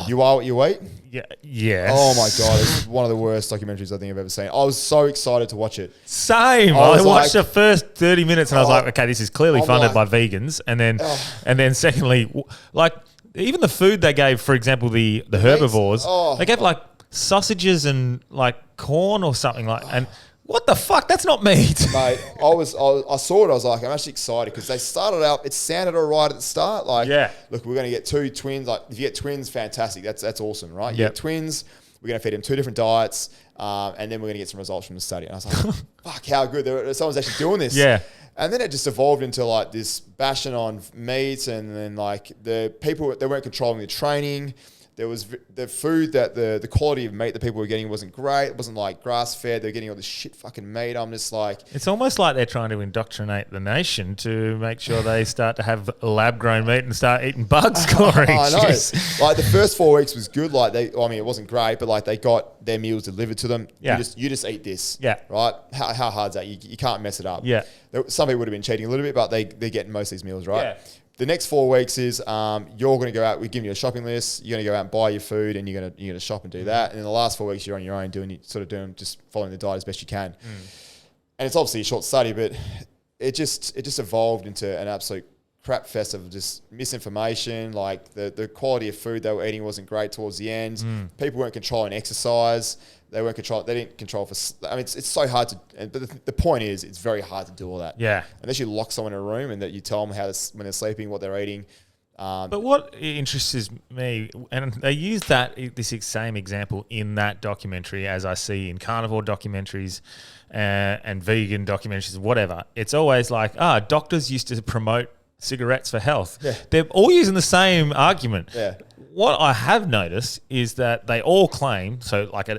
You Are What You Eat? Yeah. Yes. Oh my God. It's one of the worst documentaries I think I've ever seen. I was so excited to watch it. Same. I I was watched like- the first 30 minutes and I was like, okay, this is clearly I'm funded by like- vegans. And then secondly, like, even the food they gave, for example, the herbivores, they gave like sausages and like corn or something like, and what the fuck? That's not meat. Mate, I saw it. I was like, I'm actually excited because they started out. It sounded all right at the start. Like, Yeah. look, we're going to get 2 twins. Like, if you get twins, fantastic. That's awesome, right? You Yep. get twins. We're going to feed them 2 different diets, and then we're going to get some results from the study. And I was like, fuck, how good! Someone's actually doing this. Yeah. And then it just evolved into like this bashing on meat, and then like the people, they weren't controlling the training. There was the food that the quality of meat that people were getting wasn't great. It wasn't like grass fed. They're getting all this shit fucking meat. I'm just like, It's almost like they're trying to indoctrinate the nation to make sure they start to have lab grown meat and start eating bugs, Corey. I know. Jeez. Like, the first 4 weeks was good. Like, it wasn't great, but like, they got their meals delivered to them. Yeah. You just eat this. Yeah. Right. How hard's that? You can't mess it up. Yeah. Some people would have been cheating a little bit, but they're getting most of these meals right. Yeah. The next 4 weeks is you're going to go out. We give you a shopping list. You're going to go out and buy your food, and you're going to shop and do that. And in the last 4 weeks, you're on your own doing just following the diet as best you can. And it's obviously a short study, but it just evolved into an absolute crap fest of just misinformation. Like, the quality of food they were eating wasn't great towards the end. People weren't controlling exercise. They didn't control it's so hard to, but the point is, it's very hard to do all that. Yeah. Unless you lock someone in a room and that you tell them when they're sleeping, what they're eating. But what interests me, and they use this same example in that documentary as I see in carnivore documentaries and vegan documentaries, whatever. It's always like, doctors used to promote cigarettes for health. Yeah. They're all using the same argument. Yeah. What I have noticed is that they all claim, so like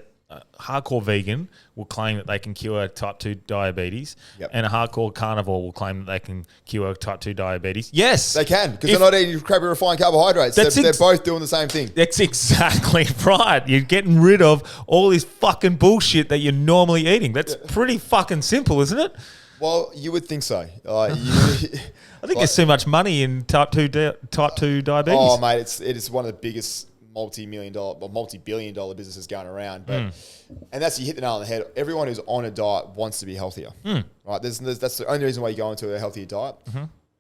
hardcore vegan will claim that they can cure type 2 diabetes, and a hardcore carnivore will claim that they can cure type 2 diabetes. Yes, They can, because they're not eating crappy refined carbohydrates. They're both doing the same thing. That's exactly right. You're getting rid of all this fucking bullshit that you're normally eating. That's pretty fucking simple, isn't it? Well, you would think so. I think there's too much money in type 2 diabetes. Oh, mate, it is one of the biggest multi-billion dollar businesses going around. But and that's, you hit the nail on the head. Everyone who's on a diet wants to be healthier. Right? That's the only reason why you go into a healthier diet.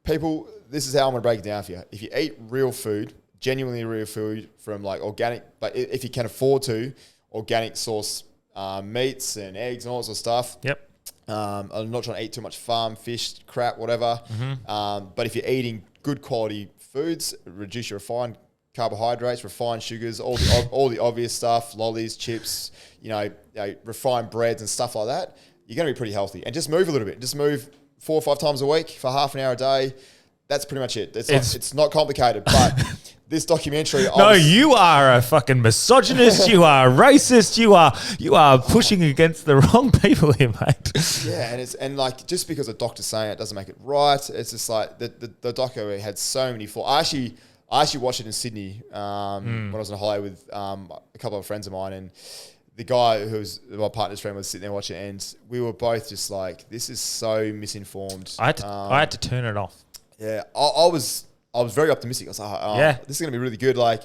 People, this is how I'm going to break it down for you. If you eat real food, genuinely real food from like organic, but if you can afford to, organic source meats and eggs and all that sort of stuff. Yep. I'm not trying to eat too much farm fish, crap, whatever. But if you're eating good quality foods, reduce your refined carbohydrates, refined sugars, all the obvious stuff, lollies, chips, refined breads and stuff like that, you're going to be pretty healthy. And just move a little bit. Just move 4 or 5 times a week for half an hour a day. That's pretty much it. It's not complicated, but this documentary... No, you are a fucking misogynist. You are racist. You are pushing against the wrong people here, mate. Yeah, and like, just because a doctor's saying it doesn't make it right. It's just like the doco had so many flaws. I actually watched it in Sydney when I was on holiday with a couple of friends of mine, and the guy who was my partner's friend was sitting there watching it, and we were both just like, this is so misinformed. I had to turn it off. Yeah, I was very optimistic. I was like, this is going to be really good. Like,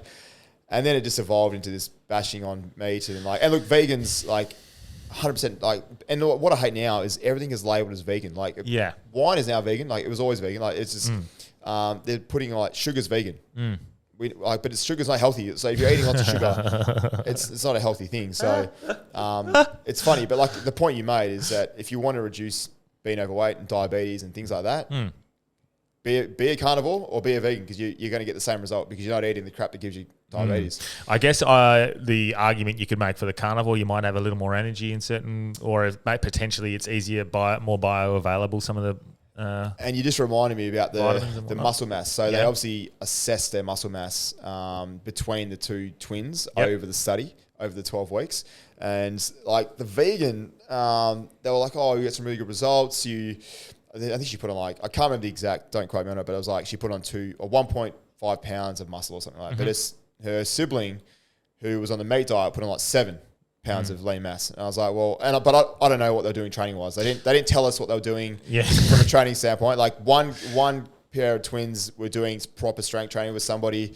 and then it just evolved into this bashing on meat and like, and look, vegans, like 100%, like, and what I hate now is everything is labeled as vegan. Like, wine is now vegan. Like, it was always vegan. Like, it's just, they're putting like sugar's vegan. But sugar's not healthy. So if you're eating lots of sugar, it's not a healthy thing. So it's funny. But like, the point you made is that if you want to reduce being overweight and diabetes and things like that, be a carnivore or be a vegan, because you're going to get the same result, because you're not eating the crap that gives you diabetes. I guess the argument you could make for the carnivore, you might have a little more energy in certain, or potentially it's easier, more bioavailable, some of the... and you just reminded me about the muscle mass. So they obviously assessed their muscle mass between the two twins over the study, over the 12 weeks. And like the vegan, they were like, oh, you get some really good results. I think she put on like, I can't remember the exact, don't quote me on it, but it was like she put on 1.5 pounds of muscle or something like that. But her sibling, who was on the meat diet, put on like 7 pounds of lean mass. And I was like, well, but I don't know what they're doing training wise. They didn't tell us what they were doing from a training standpoint. Like one pair of twins were doing proper strength training with somebody,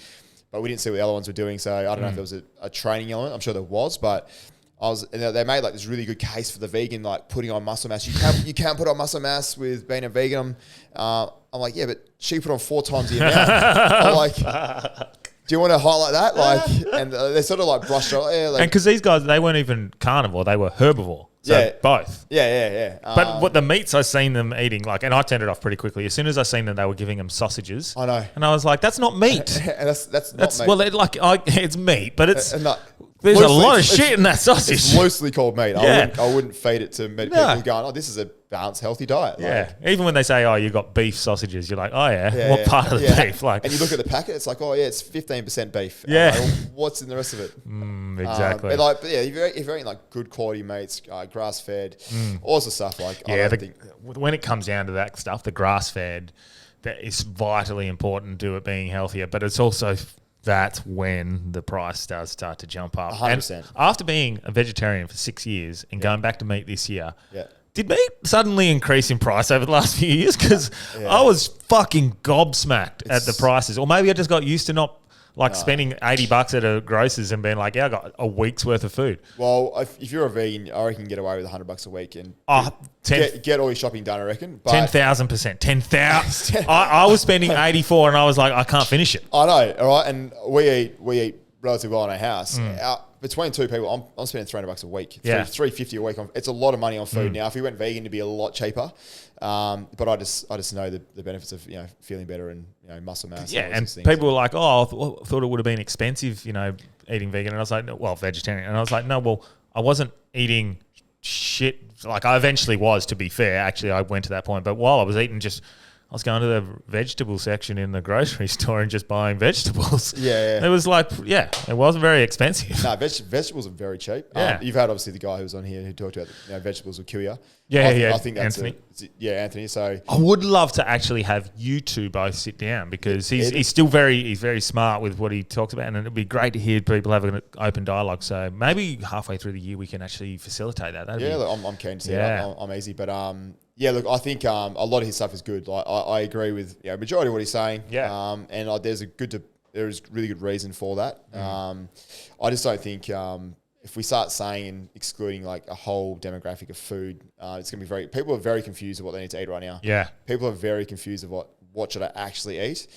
but we didn't see what the other ones were doing. So I don't know if there was a training element. I'm sure there was, but they made like this really good case for the vegan, like putting on muscle mass. You can't put on muscle mass with being a vegan. I'm like, yeah, but she put on 4 times the amount. I'm like, do you want to highlight that? Like, and they sort of like brushed it. Yeah, like, and because these guys, they weren't even carnivore, they were herbivore. So both. Yeah. But what the meats I seen them eating, like, and I turned it off pretty quickly. As soon as I seen them, they were giving them sausages. I know. And I was like, that's not meat. And that's not meat. Well, it's meat, but it's... There's a lot of shit in that sausage. It's loosely called meat. I wouldn't feed it to people going, oh, this is a balanced, healthy diet. Like, even when they say, oh, you got beef sausages, you're like, oh, what part of the beef? Like, and you look at the packet, it's like, oh, yeah, it's 15% beef. Yeah. Like, well, what's in the rest of it? Exactly. If you're eating like good quality meats, grass-fed, all sorts of stuff. Like, when it comes down to that stuff, the grass-fed, that is vitally important to it being healthier, but it's also... That's when the price does start to jump up. 100%. And after being a vegetarian for 6 years and going back to meat this year, did meat suddenly increase in price over the last few years? Because I was fucking gobsmacked at the prices. Or maybe I just got used to not spending $80 at a grocer's and being like, I got a week's worth of food. Well, if you're a vegan, I reckon you can get away with $100 a week and get all your shopping done, I reckon. 10,000%. 10,000. I was spending 84 and I was like, I can't finish it. I know, all right? And we eat relatively well in our house. Between two people, I'm spending $300 a week, $350 a week. It's a lot of money on food now. If we went vegan, it'd be a lot cheaper. But I just know the benefits of feeling better and muscle mass. Yeah, and people were like, "Oh, I thought it would have been expensive, eating vegan." And I was like, "Well, vegetarian." And I was like, "No, well, I wasn't eating shit. Like I eventually was, to be fair. Actually, I went to that point, but while I was eating just I was going to the vegetable section in the grocery store and just buying vegetables. Yeah. It was like, it wasn't very expensive. No, vegetables are very cheap. Yeah. You've had obviously the guy who was on here who talked about vegetables will kill you. Yeah, I think that's Anthony. Anthony. So I would love to actually have you two both sit down because he's still very smart with what he talks about, and it'd be great to hear people have an open dialogue. So maybe halfway through the year we can actually facilitate that. look, I'm keen to see that. I'm easy, but look, I think a lot of his stuff is good. Like I agree with majority of what he's saying. Yeah. And there is really good reason for that. I just don't think if we start saying and excluding like a whole demographic of food, it's going to be people are very confused of what they need to eat right now. Yeah. People are very confused of what should I actually eat.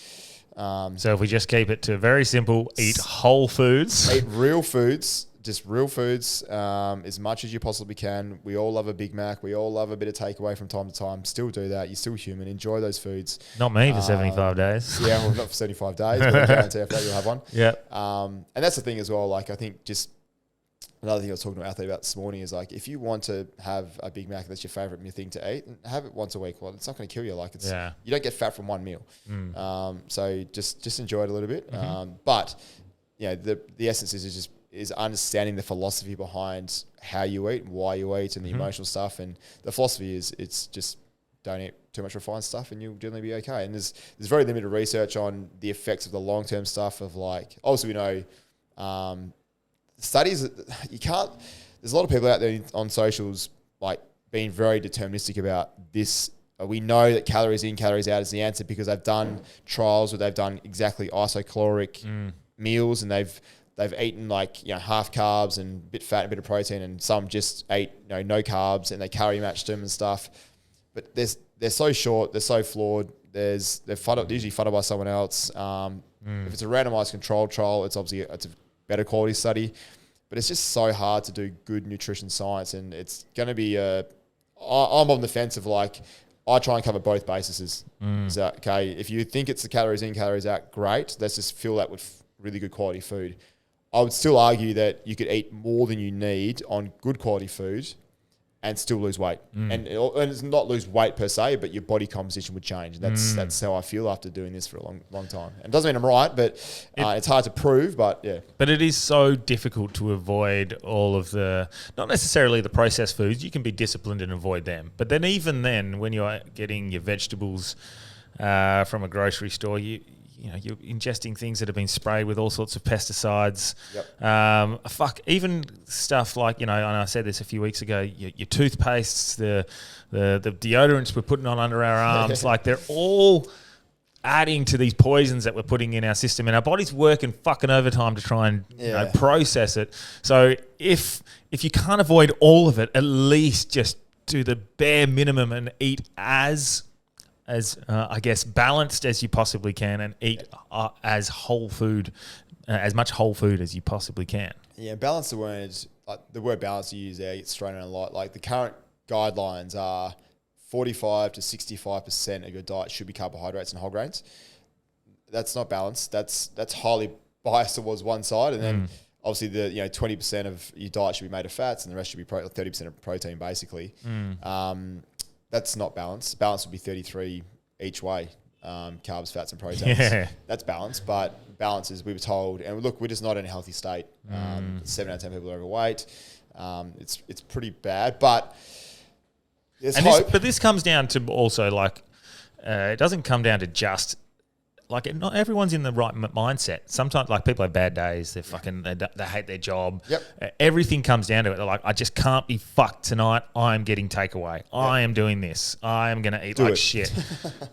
So if we just keep it to very simple, eat whole foods. Eat real foods, just real foods as much as you possibly can. We all love a Big Mac. We all love a bit of takeaway from time to time. Still do that. You're still human. Enjoy those foods. Not me for 75 days. Yeah, well, not for 75 days, but I guarantee after that you'll have one. Yeah. And that's the thing as well. Like, I think just another thing I was talking to Athlete about this morning is like, if you want to have a Big Mac, that's your favorite thing to eat, have it once a week. Well, it's not going to kill you. Like, you don't get fat from one meal. So just enjoy it a little bit. But the essence is understanding the philosophy behind how you eat, why you eat, and the emotional stuff. And the philosophy is it's just don't eat too much refined stuff and you'll generally be okay. And there's very limited research on the effects of the long-term stuff of like, obviously we know studies, you can't, there's a lot of people out there on socials like being very deterministic about this. We know that calories in, calories out is the answer because they've done trials where they've done exactly isocaloric meals and they've eaten like half carbs and a bit fat and a bit of protein, and some just ate no carbs and they calorie matched them and stuff. But they're so short, they're so flawed. They're usually funded by someone else. If it's a randomized controlled trial, it's obviously it's a better quality study. But it's just so hard to do good nutrition science, and it's going to be I'm on the fence of like I try and cover both bases. So okay, if you think it's the calories in, calories out, great. Let's just fill that with really good quality food. I would still argue that you could eat more than you need on good quality food and still lose weight. And it's not lose weight per se, but your body composition would change. That's how I feel after doing this for a long time. And it doesn't mean I'm right, but it's hard to prove, but yeah. But it is so difficult to avoid all of not necessarily the processed foods. You can be disciplined and avoid them. But then even then, when you're getting your vegetables from a grocery store, you're ingesting things that have been sprayed with all sorts of pesticides. Yep. Even stuff like, and I said this a few weeks ago, your toothpastes, the deodorants we're putting on under our arms, like they're all adding to these poisons that we're putting in our system, and our body's working fucking overtime to try and process it. So if you can't avoid all of it, at least just do the bare minimum and eat as I guess balanced as you possibly can, and eat as whole food, as much whole food as you possibly can. Yeah, balance the word. Like the word balance you use there gets thrown around a lot. Like the current guidelines are 45 to 65% of your diet should be carbohydrates and whole grains. That's not balanced. That's highly biased towards one side, and then obviously the 20% of your diet should be made of fats, and the rest should be 30% of protein, basically. That's not balanced. Balance would be 33 each way, carbs, fats, and proteins. Yeah. That's balanced, but balance is, we were told, and look, we're just not in a healthy state. 7 out of 10 people are overweight. It's pretty bad, but there's hope. But this comes down to also like, it doesn't come down to just, like not everyone's in the right mindset. Sometimes like people have bad days. They're fucking, they hate their job. Yep. Everything comes down to it. They're like, I just can't be fucked tonight. I'm getting takeaway. Yep. I am doing this. I am going to eat like shit.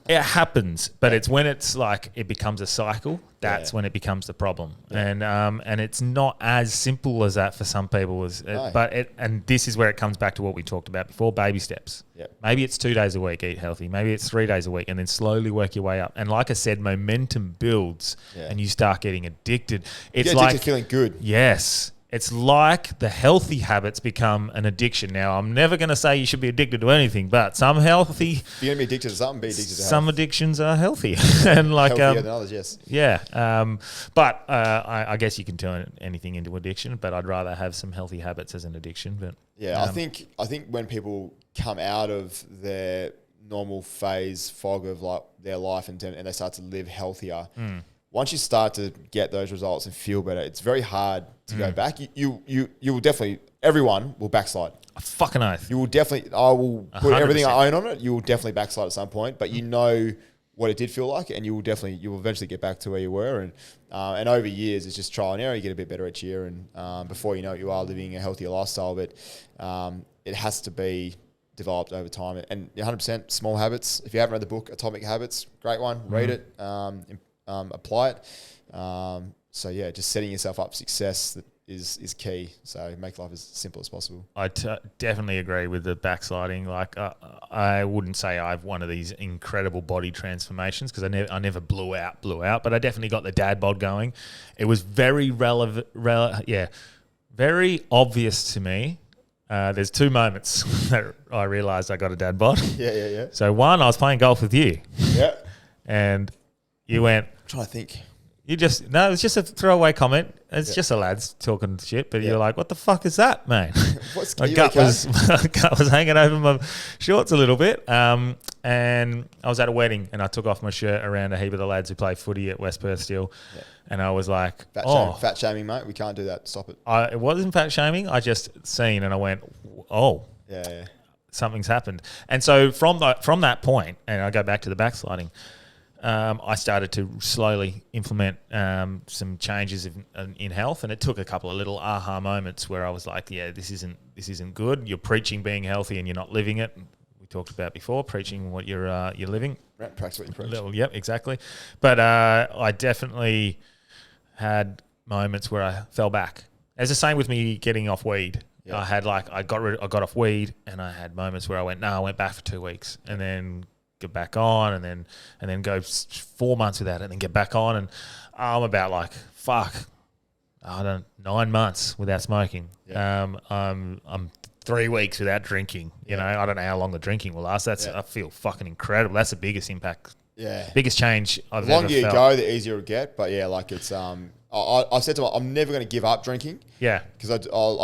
It happens, but it's when it's like, it becomes a cycle. That's when it becomes the problem. Yeah. And it's not as simple as that for some people. And this is where it comes back to what we talked about before, baby steps. Yep. Maybe it's 2 days a week, eat healthy. Maybe it's 3 days a week, and then slowly work your way up. And like I said, momentum builds and you start getting addicted. It's like feeling good. Yes. It's like the healthy habits become an addiction. Now, I'm never going to say you should be addicted to anything, but some healthy... If you're going to be addicted to something, be addicted to some health. Addictions are healthy. And like, healthier than others, yes. Yeah. But I guess you can turn anything into addiction, but I'd rather have some healthy habits as an addiction. But yeah, I think when people come out of their normal phase fog of like their life and they start to live healthier. Once you start to get those results and feel better, it's very hard to go back. You will definitely, everyone will backslide. A fucking oath. You will definitely, I will put 100%. everything I own on it. You will definitely backslide at some point, but you know what it did feel like, and you will eventually get back to where you were. And over years, it's just trial and error. You get a bit better each year, and before you know it, you are living a healthier lifestyle. But it has to be developed over time. And 100% small habits. If you haven't read the book Atomic Habits, great one. Read it, apply it. So yeah, just setting yourself up for success is key. So make life as simple as possible. I definitely agree with the backsliding. Like I wouldn't say I've one of these incredible body transformations because I never blew out, but I definitely got the dad bod going. It was very very obvious to me. There's 2 moments that I realised I got a dad bod. Yeah. So one, I was playing golf with you. Yeah. And you went. I'm trying to think. It was just a throwaway comment. It's just a lads talking shit, but you're like, what the fuck is that, mate? What's my gut was hanging over my shorts a little bit. And I was at a wedding and I took off my shirt around a heap of the lads who play footy at West Perth still. Yeah. And I was like, fat shaming, mate. We can't do that. Stop it. It wasn't fat shaming. I just seen and I went, oh. Yeah. Something's happened. And so from that point, and I go back to the backsliding, I started to slowly implement some changes in health, and it took a couple of little aha moments where I was like, "Yeah, this isn't good. You're preaching being healthy, and you're not living it." We talked about before, preaching what you're living. Right, practice what you preach. Yep, exactly. But I definitely had moments where I fell back. It's the same with me getting off weed. Yep. I got off weed, and I had moments where I went back for 2 weeks, and then get back on, and then go 4 months without it, and then get back on, and I'm about 9 months without smoking. Yeah. I'm 3 weeks without drinking. You know, I don't know how long the drinking will last. I feel fucking incredible. That's the biggest impact. Yeah, biggest change I've ever felt. The longer you go, the easier it'll get. But yeah, it's I said to him, I'm never going to give up drinking. Yeah, because I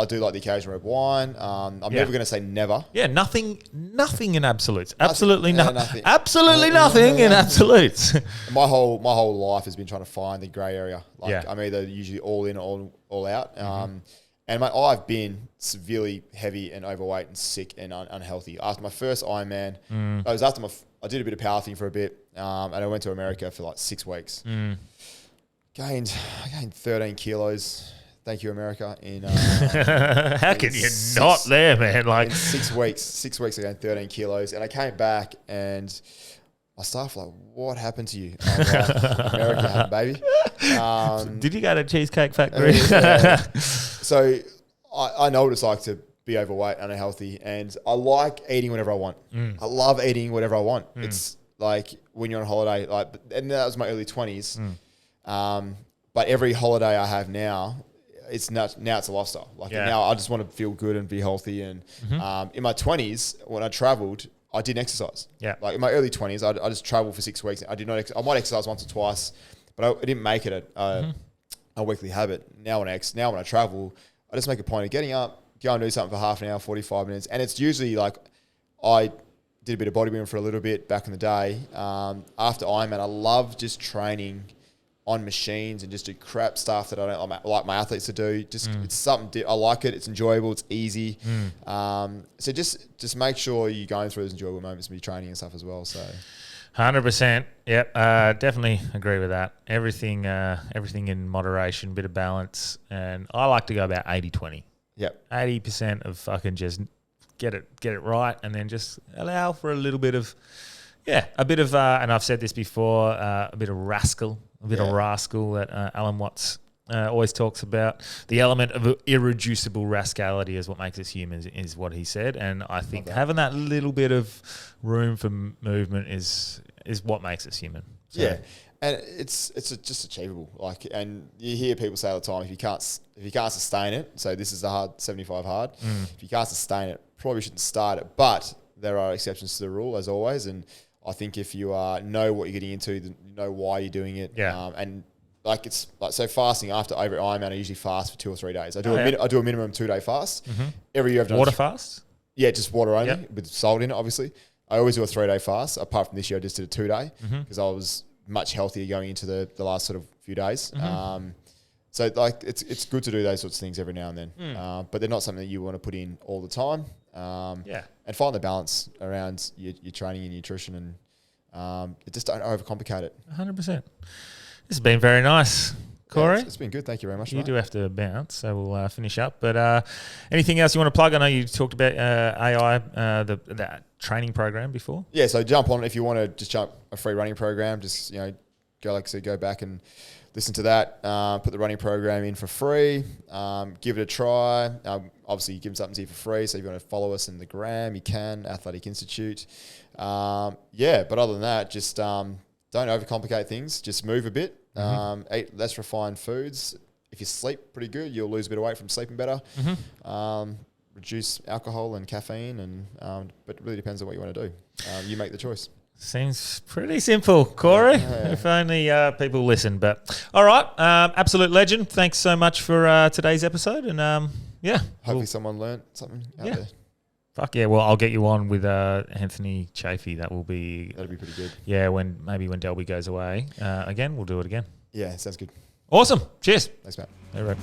do like the occasional red wine. I'm never going to say never. Yeah, nothing in absolutes. Absolutely nothing. Absolutely nothing in absolutes. My whole life has been trying to find the grey area. I'm either usually all in or all out. And I've been severely heavy and overweight and sick and unhealthy. After my first Ironman, I did a bit of powerlifting for a bit, and I went to America for 6 weeks. I gained 13 kilos. Thank you, America. How can you not there, man? In 6 weeks, I gained 13 kilos, and I came back and my staff were like, "What happened to you?" I was like, "America happened, baby." Did you go to Cheesecake Factory? So I know what it's like to be overweight and unhealthy, and I like eating whatever I want. I love eating whatever I want. It's like when you're on holiday, and that was my early 20s. But every holiday I have now, it's a lifestyle. Now I just want to feel good and be healthy. And in my 20s, when I traveled, I didn't exercise. Yeah. In my early 20s, I just traveled for 6 weeks. I did not. I might exercise once or twice, but I didn't make it a weekly habit. Now when I travel, I just make a point of getting up, go and do something for half an hour, 45 minutes, and it's usually I did a bit of bodybuilding for a little bit back in the day. After Ironman, I love just training on machines and just do crap stuff that I don't like my athletes to do. Just it's something I like it. It's enjoyable. It's easy. So just make sure you're going through those enjoyable moments with your training and stuff as well. So 100%. Yep. Definitely agree with that. Everything in moderation, bit of balance, and I like to go about 80-20. Yep. 80% of fucking just get it right, and then just allow for a little bit of and I've said this before, a bit of rascal that Alan Watts always talks about. The element of irreducible rascality is what makes us humans, is what he said. And I think having that little bit of room for movement is what makes us human. So. Yeah, and it's just achievable. And you hear people say all the time, if you can't sustain it, so this is the hard 75 hard. If you can't sustain it, probably shouldn't start it. But there are exceptions to the rule, as always. And I think if you know what you're getting into, then you know why you're doing it. Yeah. And so fasting after every Ironman, I usually fast for 2 or 3 days. I do a minimum 2-day fast. Every year I've done water fast. Yeah, just water only with salt in it, obviously. I always do a 3-day fast. Apart from this year, I just did a 2-day because I was much healthier going into the last sort of few days. So like it's good to do those sorts of things every now and then, but they're not something that you want to put in all the time. And find the balance around your training and nutrition, and just don't overcomplicate it. 100%. This has been very nice, Corey. Yeah, it's been good. Thank you very much. You mate. do have to bounce, so we'll finish up. But anything else you want to plug? I know you talked about AI, that training program before. Yeah, so jump on if you want to just jump a free running program. Just go back and listen to that. Put the running program in for free. Give it a try. Obviously, you give something to you for free. So if you want to follow us in the gram, you can. Athletic Institute. But other than that, just don't overcomplicate things. Just move a bit. Eat less refined foods. If you sleep pretty good, you'll lose a bit of weight from sleeping better. Reduce alcohol and caffeine, but it really depends on what you want to do. You make the choice. Seems pretty simple, Corey. If only people listen. But all right, absolute legend. Thanks so much for today's episode, and Hopefully someone learnt something out there. Fuck yeah! Well, I'll get you on with Anthony Chafee. That'd be pretty good. Yeah, when Delby goes away again, we'll do it again. Yeah, sounds good. Awesome. Cheers. Thanks, Matt. All right.